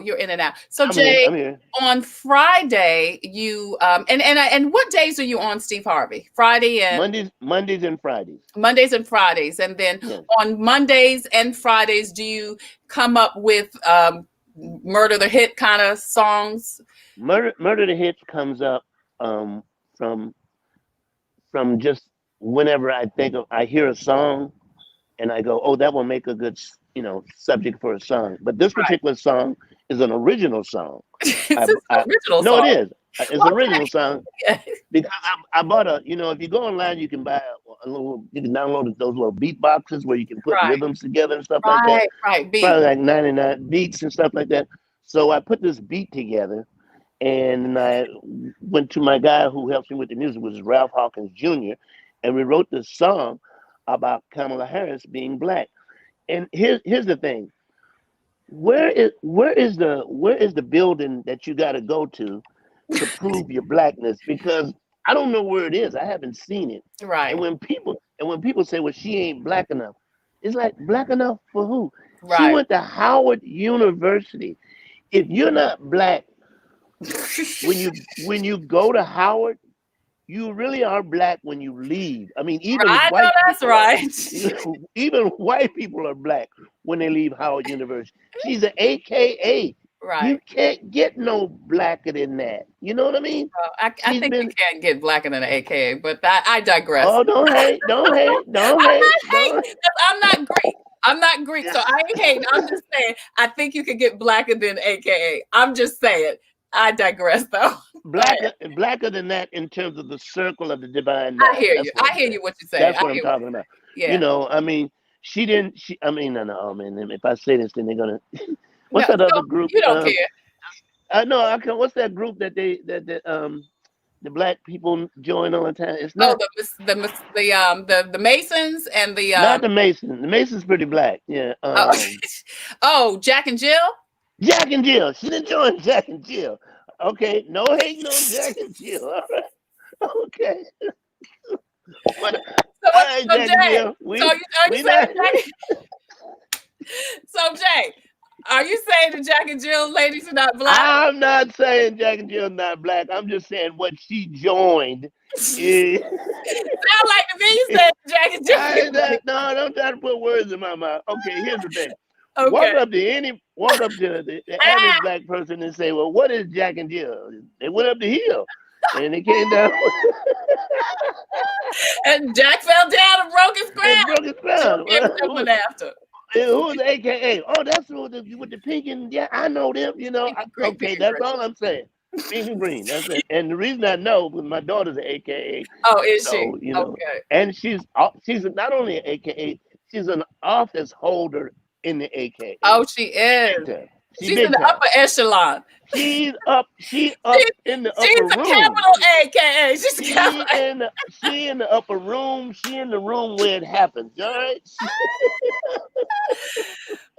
you're in and out. So Jay, I'm here. On Friday, you and what days are you on, Steve Harvey? Friday and Mondays and Fridays. Mondays and Fridays, and then on Mondays and Fridays, do you come up with Murder the Hit kind of songs? Murder the Hits comes up from just whenever I hear a song and I go, oh, that will make a good subject for a song. But this particular song is an original song. It's an original song. No, it is. It's an original song because I bought if you go online, you can buy you can download those little beat boxes where you can put rhythms together and stuff like that. Right, beat. Probably like 99 beats and stuff like that. So I put this beat together and I went to my guy who helps me with the music, which is Ralph Hawkins Jr., and we wrote this song about Kamala Harris being black. And here's the thing. Where is the building that you got to go to prove your blackness? Because I don't know where it is. I haven't seen it. Right. And when people say, well, she ain't black enough, it's like, black enough for who? Right. She went to Howard University. If you're not black, when you go to Howard, you really are black when you leave. I mean, even even white people are black when they leave Howard University. She's an AKA. Right. You can't get no blacker than that. You know what I mean? Well, I think you can't get blacker than an AKA, but I digress. Oh, don't hate. I'm not Greek. I'm not Greek, so I ain't hating. I'm just saying, I think you could get blacker than AKA. I'm just saying. I digress, though. Blacker than that in terms of the circle of the divine. I hear you. I hear you what you're saying. That's what I'm talking about. Yeah. I mean, no, man. If I say this, then they're gonna. What's that other group? You don't care. No, I can. What's that group that the black people join all the time? It's not the Masons and the not the Masons. The Masons pretty black. Yeah. Jack and Jill. Jack and Jill. She didn't join Jack and Jill. Okay, no hating on Jack and Jill. All right. Okay. So Jay, are you saying that Jack and Jill ladies are not black? I'm not saying Jack and Jill not black. I'm just saying what she joined. Sound like to me you said Jack and Jill. No, don't try to put words in my mouth. Okay, here's the thing. Okay. Walk up to the average black person and say, well, what is Jack and Jill? They went up the hill and they came down. And Jack fell down and broke his crown. Who after? Who's AKA? Oh, that's with the pink and I know them, Okay, that's all I'm saying. Pink and green, that's it. And the reason I know because my daughter's an AKA. Oh, is she? Okay. And she's not only an AKA, she's an office holder in the AKA. Oh, she is. She's in the upper echelon. She's up in the upper room. She's a capital AKA. She in the upper room. She in the room where it happens. All right.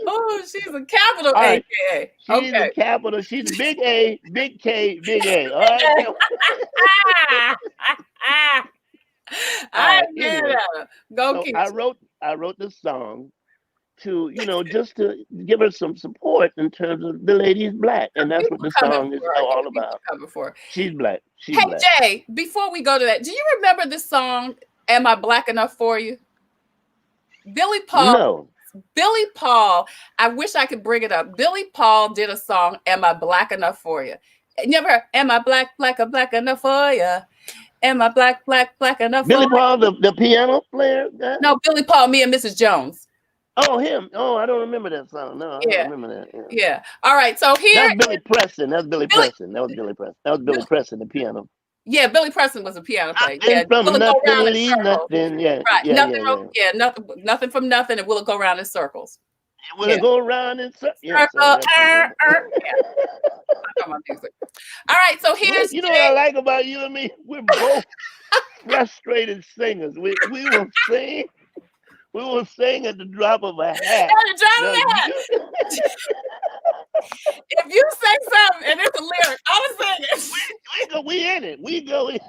Oh, she's a capital AKA. She's a capital. She's a big A, big K, big A. All right. Anyway, go so I wrote this song to just to give her some support in terms of the lady's black, and that's what the song is all about. She's black. She's black. Jay, before we go to that, do you remember this song "Am I Black Enough for You"? Billy Paul. No. Billy Paul. I wish I could bring it up. Billy Paul did a song "Am I Black Enough for You"? You never heard "Am I black enough for you"? Am I black enough? Billy Paul, the piano player guy? No, Billy Paul. Me and Mrs. Jones. Oh, him. Oh, I don't remember that song. No, I don't remember that. Yeah. All right. So here. That's Billy Preston. That was Billy Preston, the piano. Yeah, Billy Preston was a piano player. Yeah, from nothing, leave nothing. Yeah. Right. Nothing from nothing, and will it go around in circles? Will Yeah. it go around in circles? Yeah, so Circle. that's it. Yeah. I'm talking about music. All right, so here's You know what I like about you and me? We're both frustrated singers. We will sing. We will sing at the drop of a hat. Now you, If you say something and it's a lyric, I'm gonna sing it. we in it. We go in.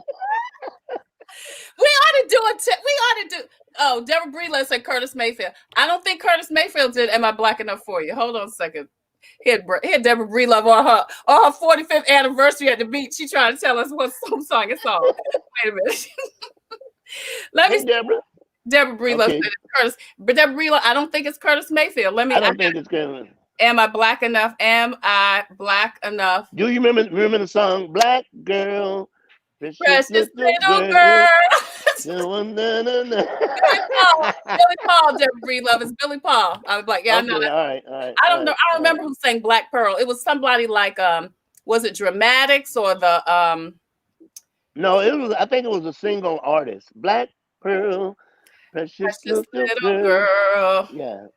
We ought to do it. We ought to do. Oh, Deborah Breland said Curtis Mayfield. I don't think Curtis Mayfield did Am I Black Enough for You? Hold on a second. He had Deborah Breland on her 45th anniversary at the beach. She trying to tell us what song it's on. Wait a minute. Let me. Deborah. Deborah Breland said it's Curtis, but Deborah Breland, I don't think it's Curtis Mayfield. I don't think it's Curtis. Am I Black Enough? Am I Black Enough? Do you remember the song Black Girl? Precious little girl. Billy Paul, Deborah Breland. It's Billy Paul. I was like, yeah, okay, I know that. all right. I don't know. I don't remember who sang Black Pearl. It was somebody like was it Dramatics or the No, it was. I think it was a single artist. Black Pearl, precious little girl. Yeah.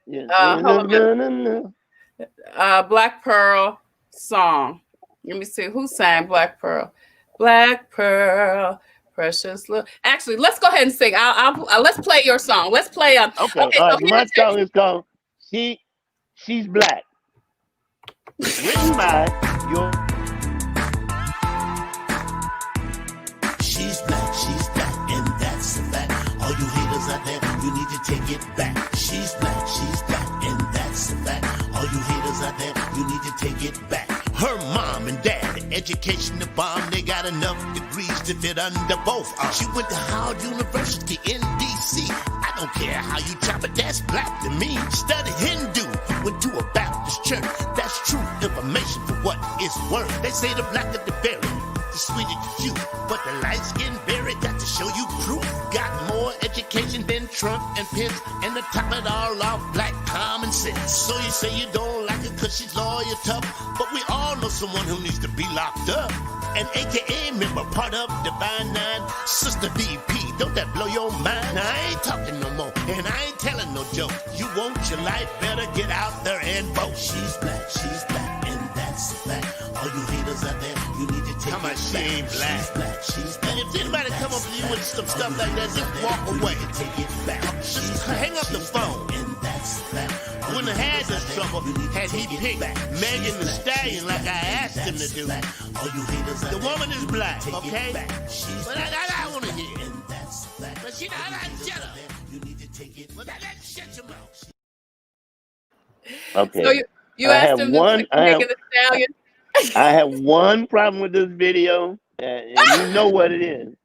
Black Pearl song. Let me see who sang Black Pearl. Black Pearl, precious little. Actually, let's go ahead and sing. I'll let's play your song. Let's play. Okay. So my song is called "She's Black," written by your. She's black, and that's a fact. All you haters out there, you need to take it back. She's black, and that's a fact. All you haters out there, you need to take it back. Her mom and dad, education to bomb, they got enough degrees to fit under both. She went to Howard University in D.C. I don't care how you chop it, that's black to me. Studied Hindu, went to a Baptist church. That's true information for what it's worth. They say the black of the berry, the sweeter the juice, but the light-skinned berry got to show you proof. Got more education than Trump and Pence, and to top it all off, black common sense. So you say you don't like her cause she's lawyer tough, but we all know someone who needs to be locked up. An AKA member, part of Divine Nine, Sister VP, don't that blow your mind? Now I ain't talking no more, and I ain't telling no joke. You want your life, better get out there and vote. She's black, and that's a fact. All you haters out there, you need to take it back. She ain't black. She's black. And if anybody come up to you with some stuff like that, just walk away. Take it back. Just hang up the phone. And that's a fact. Wouldn't have had this trouble had he picked Megan Thee Stallion like I asked him to do. The woman is black, okay? But I want to hear it. But she not like shut up. But that shut your mouth. Okay. So you asked him to pick Megan Thee Stallion. I have one problem with this video, and you know what it is.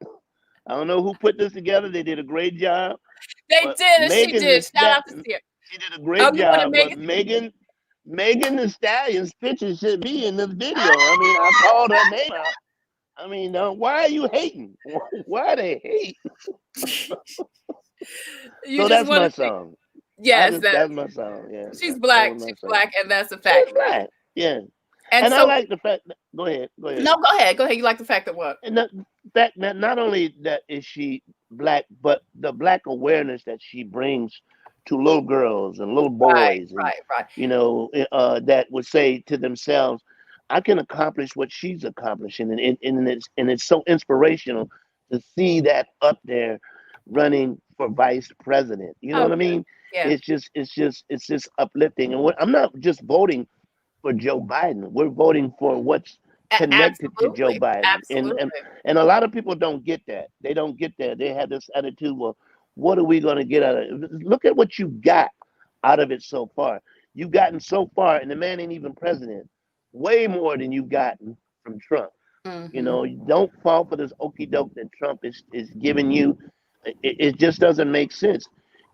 I don't know who put this together. They did a great job. They did, and she did. Shout out to Sierra. She did a great job, but Megan Thee Stallion's picture should be in this video. I mean, I called her name out. I mean, why are you hating? Why they hate? So that's my song. Yes, that's my song. Yeah, she's black. She's black, and that's a fact. She's black. Yeah, and so, I like the fact that. Go ahead. No, go ahead. You like the fact that what? And the fact that not only that is she black, but the black awareness that she brings to little girls and little boys, right. You know, that would say to themselves, "I can accomplish what she's accomplishing," and it's so inspirational to see that up there running for vice president. You know what I mean? Yeah. It's just uplifting. And I'm not just voting for Joe Biden. We're voting for what's connected to Joe Biden. Absolutely. And a lot of people don't get that. They don't get that. They have this attitude, well, what are we going to get out of it? Look at what you got out of it so far. You've gotten so far, and the man ain't even president, way more than you've gotten from Trump. Mm-hmm. You know, don't fall for this okie doke that Trump is giving you. It just doesn't make sense.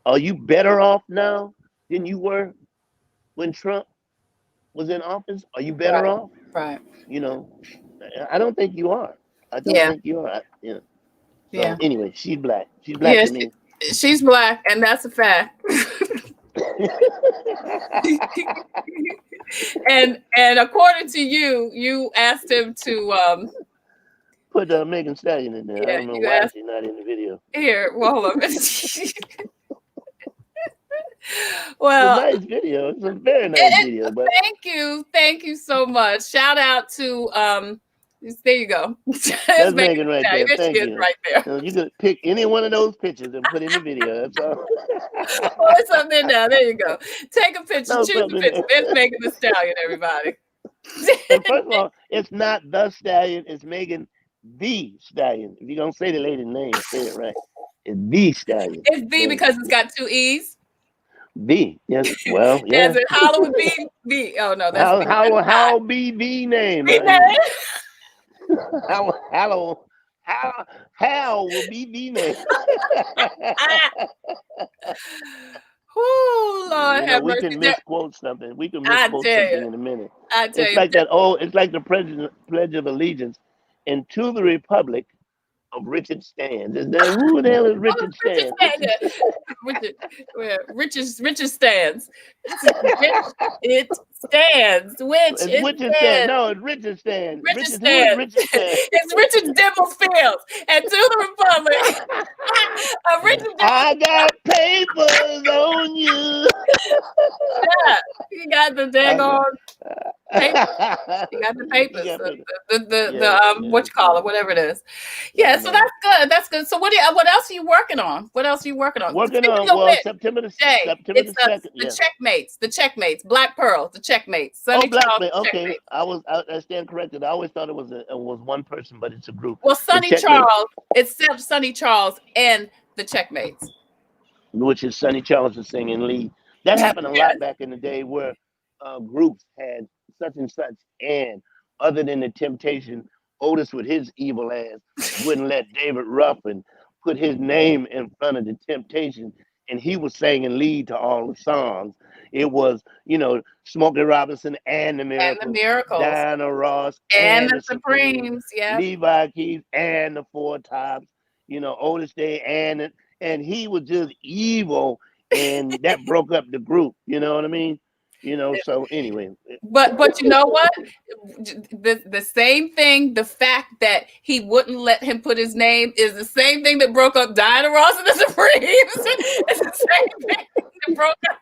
Are you better off now than you were when Trump was in office? Are you better off? Right. You know, I don't think you are. I don't think you are. So anyway, she's black. She's black to me. She's black, and that's a fact. and according to you, you asked him to put Megan Thee Stallion in there. I don't know why she's not in the video. Here, well, hold on. Well, nice video. It's a very nice video. But thank you so much. Shout out to there you go. that's Megan right there. There Thank she is you. right there. You could pick any one of those pictures and put in the video. That's all. Put something down. There you go. Take a picture. No, Choose a picture. There's Megan the Stallion, everybody. And first of all, it's not the Stallion. It's Megan the Stallion. If you don't say the lady's name, say it right. It's the Stallion. It's V because it's got two E's. B. Yes. Well, yeah. Is it Hollow with B? B. Oh no, that's how be the name? B name. How will be the name? Oh Lord, have we mercy. can misquote something. We can misquote something in a minute. It's like that. Oh, it's like the Pledge of Allegiance, and to the Republic of Richard Stands. Is that who the hell is Richard Stands? Richard Stands. It stands. Which stands. No, it's Richard Stands. Richard Stands. It's Richard Dimblesfield. And to the Republic of Richard I got papers on you. Yeah, you got the daggone papers. You got the papers. What you call it, whatever it is. Yeah, so that's good. That's good. So what else are you working on? September the 2nd. The checkmates, Black Pearl, the checkmates. Sonny Charles, okay. I stand corrected. I always thought it was one person, but it's a group. Well, Sonny Charles, except Sonny Charles and the checkmates. Which is Sonny Charles is singing lead. That happened a lot back in the day where groups had such and such, and other than the Temptation, Otis with his evil ass wouldn't let David Ruffin put his name in front of the Temptation, and he was singing lead to all the songs. It was, Smokey Robinson and the Miracles, Diana Ross and the Supremes, Levi Keys and the Four Tops, Otis Day and he was just evil, and that broke up the group. You know what I mean? So anyway. But you know what? The same thing, the fact that he wouldn't let him put his name is the same thing that broke up Diana Ross and the Supremes. It's the same thing that broke up.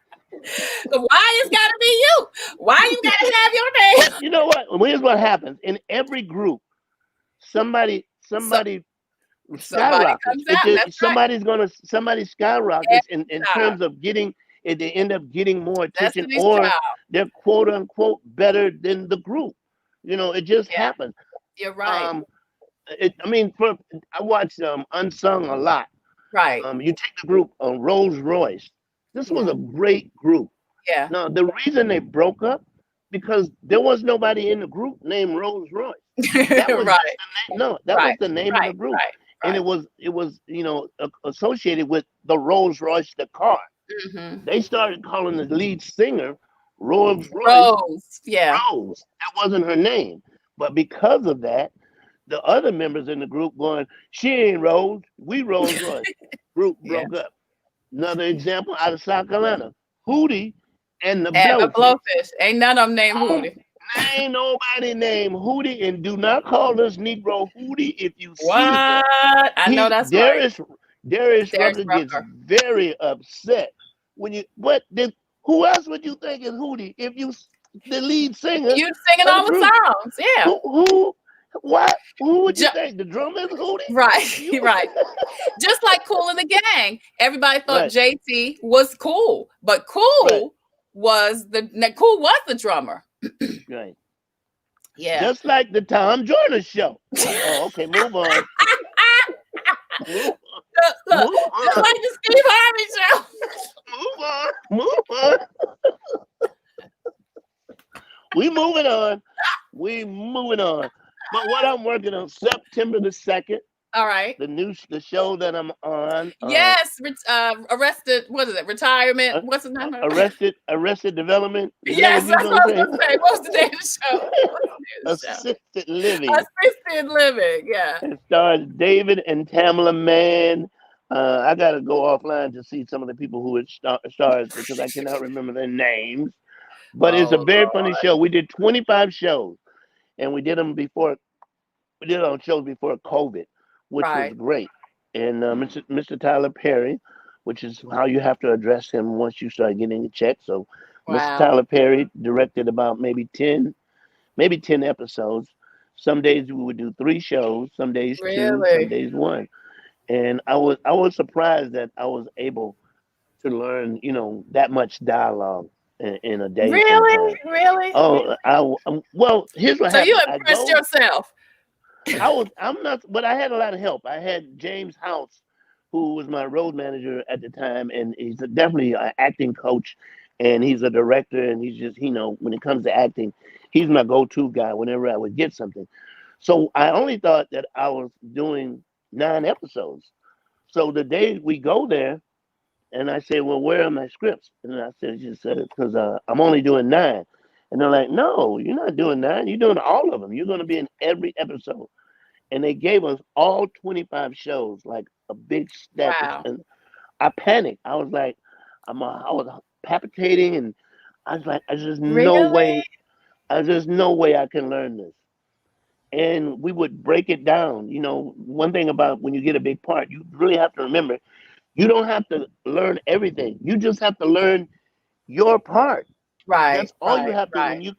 So why it's gotta be you? Why you gotta have your name? You know what? Here's what happens. In every group, somebody skyrockets. Somebody skyrockets in terms of getting. They end up getting more attention, or they're quote unquote better than the group. It just happens. You're right. I watch Unsung a lot. Right. You take the group Rolls Royce. This was a great group. Yeah. Now the reason they broke up because there was nobody in the group named Rolls Royce. That was was the name of the group, and it was associated with the Rolls Royce, the car. Mm-hmm. They started calling the lead singer Rose. Yeah. Rose. That wasn't her name. But because of that, the other members in the group going, she ain't Rose, we Rolls Royce. Group broke up. Another example out of South Carolina, Hootie and the Blowfish. Ain't none of them named Hootie. Ain't nobody named Hootie, and do not call us Negro Hootie if you see what? I know that's right. Darius Rucker gets very upset when who else would you think is Hootie if you the lead singer? You singing all the songs, yeah. Who would you think the drummer is Hootie? Right, right. Just like Kool and the Gang, everybody thought JT was Cool, but Cool was the drummer. Right. Yeah. Just like the Tom Joyner show. Oh, okay, move on. Look, just like the Steve Harvey show. Move on. We moving on. But what I'm working on, September the 2nd. All right. The show that I'm on. Yes, Arrested. What is it? Retirement. What's the name? Arrested Development. Yes, that's what I was gonna say. What's the name of the show? Assisted Living. Assisted Living. Yeah. It stars David and Tamala Mann. I gotta go offline to see some of the people who it stars because I cannot remember their names. But it's a very funny show. We did 25 shows, and we did them before. We did on shows before COVID, which was great. And Mr. Tyler Perry which is how you have to address him once you start getting a check. So Mr. Wow. Tyler Perry directed about maybe 10 episodes. Some days we would do 3 shows, some days 2, some Really? days 1. And I was surprised that I was able to learn, that much dialogue in a day Really? sometimes. Really? Well, here's what So you happened. impressed yourself. I'm not, but I had a lot of help. I had James House, who was my road manager at the time, and he's definitely an acting coach, and he's a director, and he's just, when it comes to acting, he's my go-to guy whenever I would get something. So I only thought that I was doing 9 episodes. So the day we go there, and I say, well, where are my scripts? And I said, just said it because I'm only doing 9. And they're like, no, you're not doing 9. You're doing all of them. You're going to be in every episode. And they gave us all 25 shows, like a big stack of, Wow. and I panicked. I was like, I was palpitating, and I was like, Really? there's just no way I can learn this. And we would break it down. One thing about when you get a big part, you really have to remember, you don't have to learn everything. You just have to learn your part. Right, That's all you right, have to right.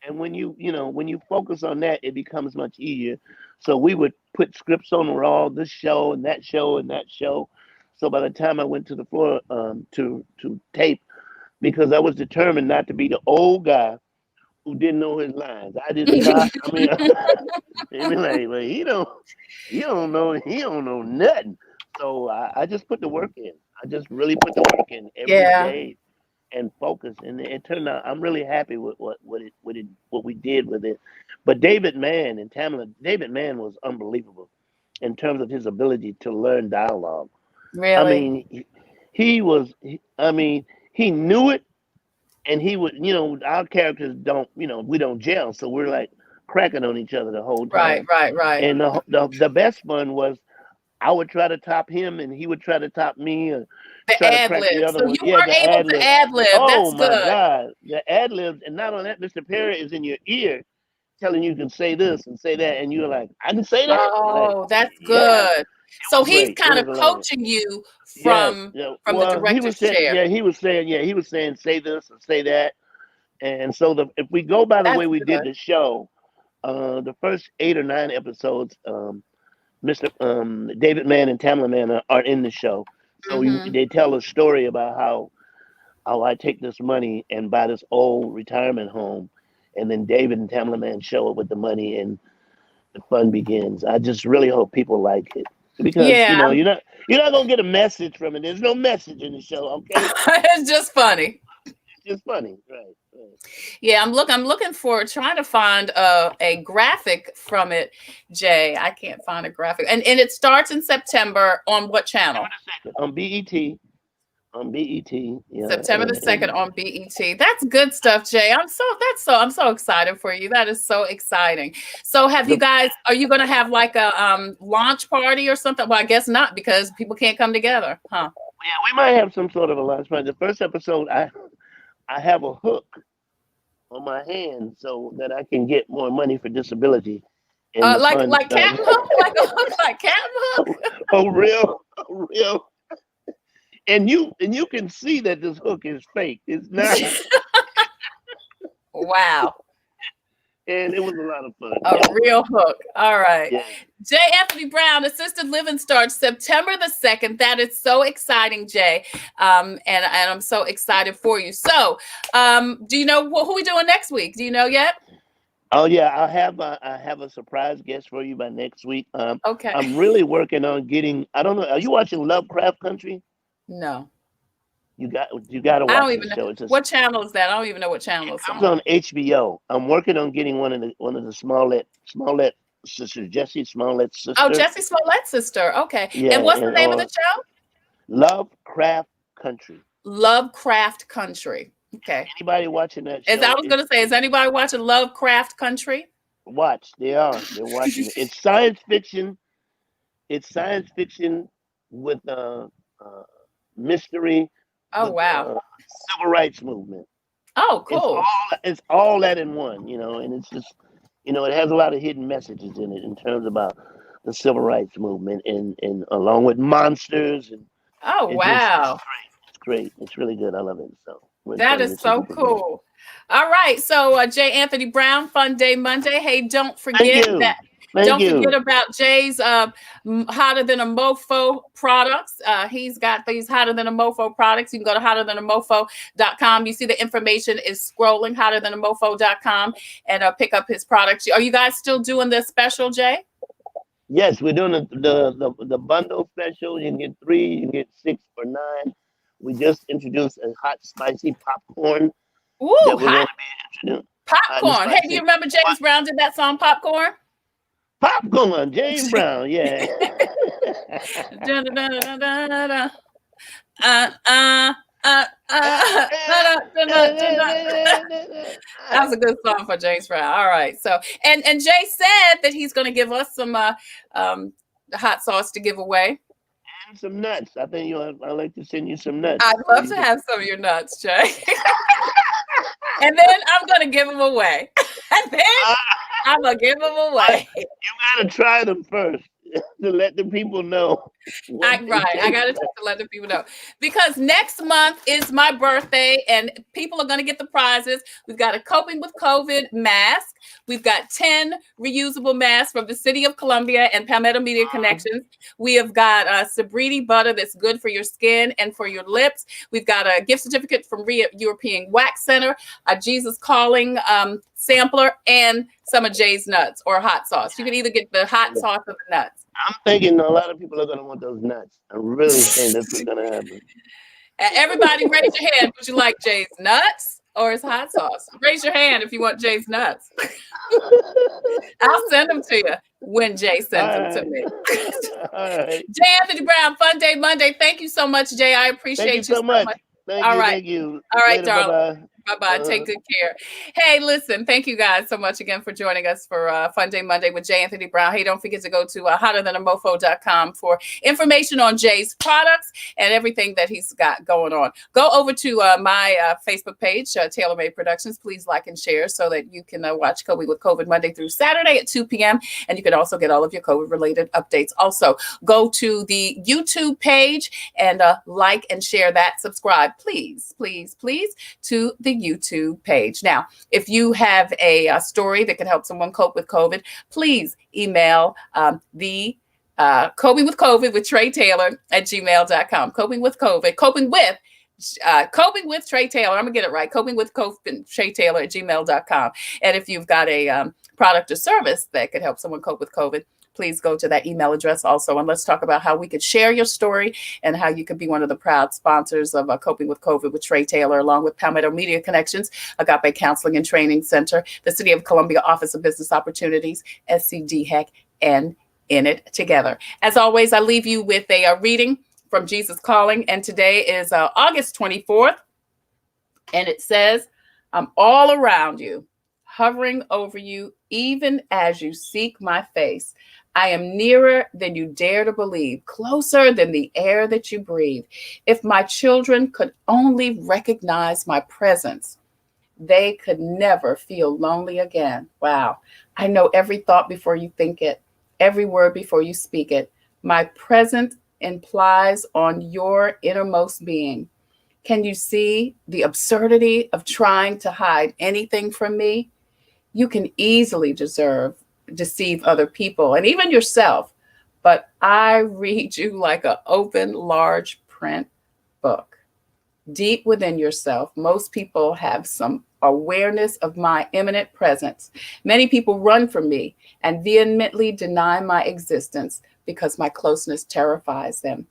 when you focus on that, it becomes much easier. So we would put scripts on the wall, this show and that show and that show. So by the time I went to the floor to tape, because I was determined not to be the old guy who didn't know his lines. I did not. I mean, they be like, well, he don't know nothing. So I just put the work in. I just really put the work in every Yeah. day and focus, and it turned out. I'm really happy with what we did with it. But David Mann and Tamala, David Mann was unbelievable in terms of his ability to learn dialogue. I Really? mean, he was. I mean, he knew it, and he would. Our characters don't. We don't gel, so we're like cracking on each other the whole Right, time. right, right. And the best fun was I would try to top him, and he would try to top me, or The try to ad crack the libs. other So one. you Yeah, were the able ad to lib. ad lib. Oh That's my good. God, the ad libs, and not only that, Mr. Perry is in your ear, telling you can say this and say that, and you're like, I can say that. Like, Oh, that's yeah, good. So he's great. It kind was of hilarious. coaching you Yes. from Yeah. the Well, he was director's saying, chair. he was saying, say this and say that, and so if we go by the way That's we did good. the show, the first 8 or 9 episodes, Mr. David Mann and Tamla Mann are in the show. So Hmm. they tell a story about how I take this money and buy this old retirement home, and then David and Tamla Mann show up with the money, and the fun begins. I just really hope people like it because Yeah, you're not gonna get a message from it. There's no message in the show, okay? it's just funny. It's just funny, right? Right. Yeah, I'm looking for trying to find a graphic from it, Jay. I can't find a graphic. And it starts in September on what channel? On BET, on BET, yeah, September the 2nd on BET. That's good stuff, Jay. I'm so excited for you. That is so exciting. So the are you gonna have like a launch party or something? Well, I guess not because people can't come together, huh? yeah, we might have some sort of a launch party. The first episode, I have a hook on my hand so that I can get more money for disability, and the fun Like starts. Captain Hook, like a hook, like Captain Hook. Oh, real. And you can see that this hook is fake. It's not, Wow. and it was a lot of fun. A Yeah, real hook. All right. yeah. Jay Anthony Brown, Assisted Living starts September the 2nd. That is so exciting, Jay. And I'm so excited for you. So, do you know who we doing next week? Do you know yet? Oh yeah, I have a surprise guest for you by next week. Okay. I'm really working on getting. I don't know. Are you watching Lovecraft Country? No. You got to I don't watch even the know. show. It's What channel is that? I don't even know what channel it's comes on. on HBO. I'm working on getting one of the Smollett sisters, Jesse Smollett's sister. Oh, Jessie Smollett's sister. Okay. Yeah, And what's the and name of the or show? Lovecraft Country. Lovecraft Country. Okay. Anybody watching that As I show? was going to say, is anybody watching Lovecraft Country? Watch. They're watching it. It's science fiction. It's science fiction with mystery, Oh, with wow. civil rights movement. Oh, cool. It's all that in one, and it's just, it has a lot of hidden messages in it in terms about the civil rights movement, and along with monsters and Oh, wow. It's great. It's really good. I love it. So we're That encouraging is some so people to get it. cool. All right. So J. Anthony Brown, Fun Day Monday. Hey, don't Thank forget you. that. Thank Don't you. forget about Jay's Hotter Than a Mofo products. He's got these Hotter Than a Mofo products. You can go to hotterthanamofo.com. You see the information is scrolling, hotterthanamofo.com, and pick up his products. Are you guys still doing this special, Jay? Yes, we're doing the bundle special. You can get 3, you can get 6 for 9. We just introduced a hot spicy popcorn Ooh, that we're going hot to be introducing. Hot and popcorn. Hey, do you spicy. remember James Brown did that song, Popcorn? Popcorn, James Brown, yeah. Dun, dun, dun, dun, dun, dun, dun. Uh, uh, that was a good song for James Brown. All right. So, and Jay said that he's going to give us some hot sauce to give away. And some nuts. I think I'd like to send you some nuts. I'd love to have some of your nuts, Jay. And then I'm going to give them away. And then I'm going to give them away. You got to try them first to let the people know. I got to let the people know, because next month is my birthday and people are going to get the prizes. We've got a Coping with COVID mask. We've got 10 reusable masks from the City of Columbia and Palmetto Media Connections. We have got Sabrini butter that's good for your skin and for your lips. We've got a gift certificate from European Wax Center, a Jesus Calling sampler, and some of Jay's nuts or hot sauce. You can either get the hot sauce or the nuts. I'm thinking a lot of people are going to want those nuts. I really think that's what's going to happen. Everybody raise your hand. Would you like Jay's nuts or his hot sauce? Raise your hand if you want Jay's nuts. I'll send them to you when Jay sends them to me. All right. J. Anthony Brown, Fun Day Monday. Thank you so much, Jay. I appreciate you so much. Thank you. All right, Later, darling. bye-bye. Bye-bye. Take good care. Hey, listen, thank you guys so much again for joining us for Fun Day Monday with J. Anthony Brown. Hey, don't forget to go to hotterthanamofo.com for information on Jay's products and everything that he's got going on. Go over to my Facebook page, Tailor Made Productions. Please like and share so that you can watch Coping with COVID Monday through Saturday at 2 p.m. And you can also get all of your COVID-related updates. Also, go to the YouTube page and like and share that. Subscribe, please, please, please, to the YouTube page. Now, if you have a story that can help someone cope with COVID, please email the Coping with COVID with Tre Tailor at gmail.com. Coping with COVID, coping with Tre Tailor. I'm gonna get it right. Coping with Tre Tailor at gmail.com. And if you've got a product or service that could help someone cope with COVID, please go to that email address also. And let's talk about how we could share your story and how you could be one of the proud sponsors of Coping with COVID with Tre Tailor, along with Palmetto Media Connections, Agape Counseling and Training Center, the City of Columbia Office of Business Opportunities, SCDHEC, and In It Together. As always, I leave you with a reading from Jesus Calling. And today is August 24th. And it says, I'm all around you, hovering over you, even as you seek my face. I am nearer than you dare to believe, closer than the air that you breathe. If my children could only recognize my presence, they could never feel lonely again. Wow. I know every thought before you think it, every word before you speak it. My presence implies on your innermost being. Can you see the absurdity of trying to hide anything from me? You can easily deceive other people and even yourself, but I read you like an open, large print book. Deep within yourself, most people have some awareness of my imminent presence. Many people run from me and vehemently deny my existence because my closeness terrifies them.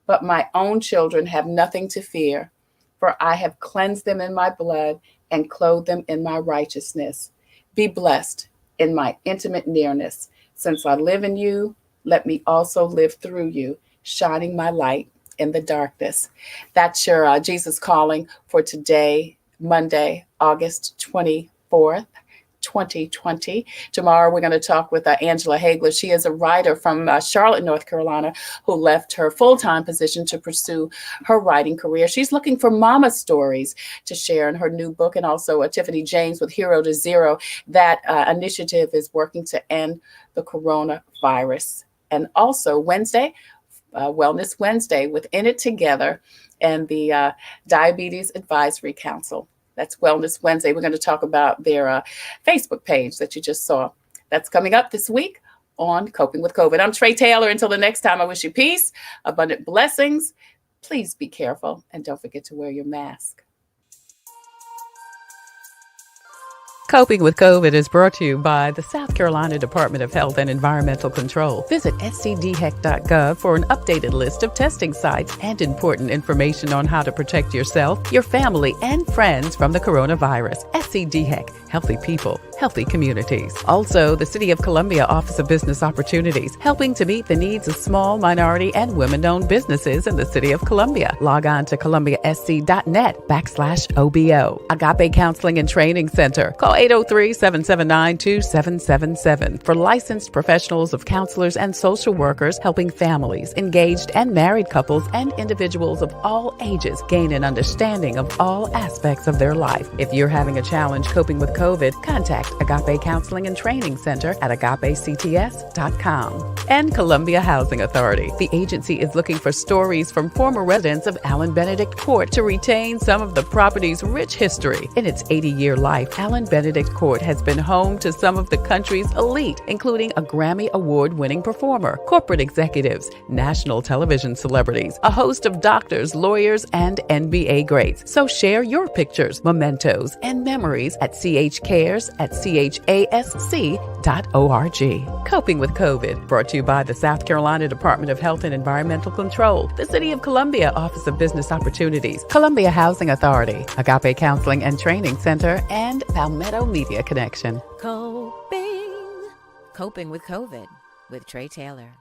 But my own children have nothing to fear, for I have cleansed them in my blood and clothed them in my righteousness. Be blessed in my intimate nearness. Since I live in you, let me also live through you, shining my light in the darkness. That's your Jesus Calling for today, Monday, August 24th. 2020. Tomorrow, we're going to talk with Angela Hagler. She is a writer from Charlotte, North Carolina, who left her full-time position to pursue her writing career. She's looking for mama stories to share in her new book, and also Tiffany James with Hero to Zero. That initiative is working to end the coronavirus. And also Wednesday, Wellness Wednesday with In It Together and the Diabetes Advisory Council. That's Wellness Wednesday. We're going to talk about their Facebook page that you just saw. That's coming up this week on Coping with COVID. I'm Tre Tailor. Until the next time, I wish you peace, abundant blessings. Please be careful and don't forget to wear your mask. Coping with COVID is brought to you by the South Carolina Department of Health and Environmental Control. Visit scdheck.gov for an updated list of testing sites and important information on how to protect yourself, your family, and friends from the coronavirus. SCDHEC, healthy people, healthy communities. Also, the City of Columbia Office of Business Opportunities, helping to meet the needs of small, minority, and women-owned businesses in the City of Columbia. Log on to columbiasc.net/OBO. Agape Counseling and Training Center. Call 803-779-2777 for licensed professionals of counselors and social workers helping families, engaged and married couples, and individuals of all ages gain an understanding of all aspects of their life. If you're having a challenge coping with COVID, contact Agape Counseling and Training Center at agapects.com. And Columbia Housing Authority. The agency is looking for stories from former residents of Allen Benedict Court to retain some of the property's rich history. In its 80-year life, Allen Benedict Court has been home to some of the country's elite, including a Grammy Award-winning performer, corporate executives, national television celebrities, a host of doctors, lawyers, and NBA greats. So share your pictures, mementos, and memories at chcares@chasc.org. Coping with COVID, brought to you by the South Carolina Department of Health and Environmental Control, the City of Columbia Office of Business Opportunities, Columbia Housing Authority, Agape Counseling and Training Center, and Palmetto Media Connection. Coping with COVID with Tre Tailor.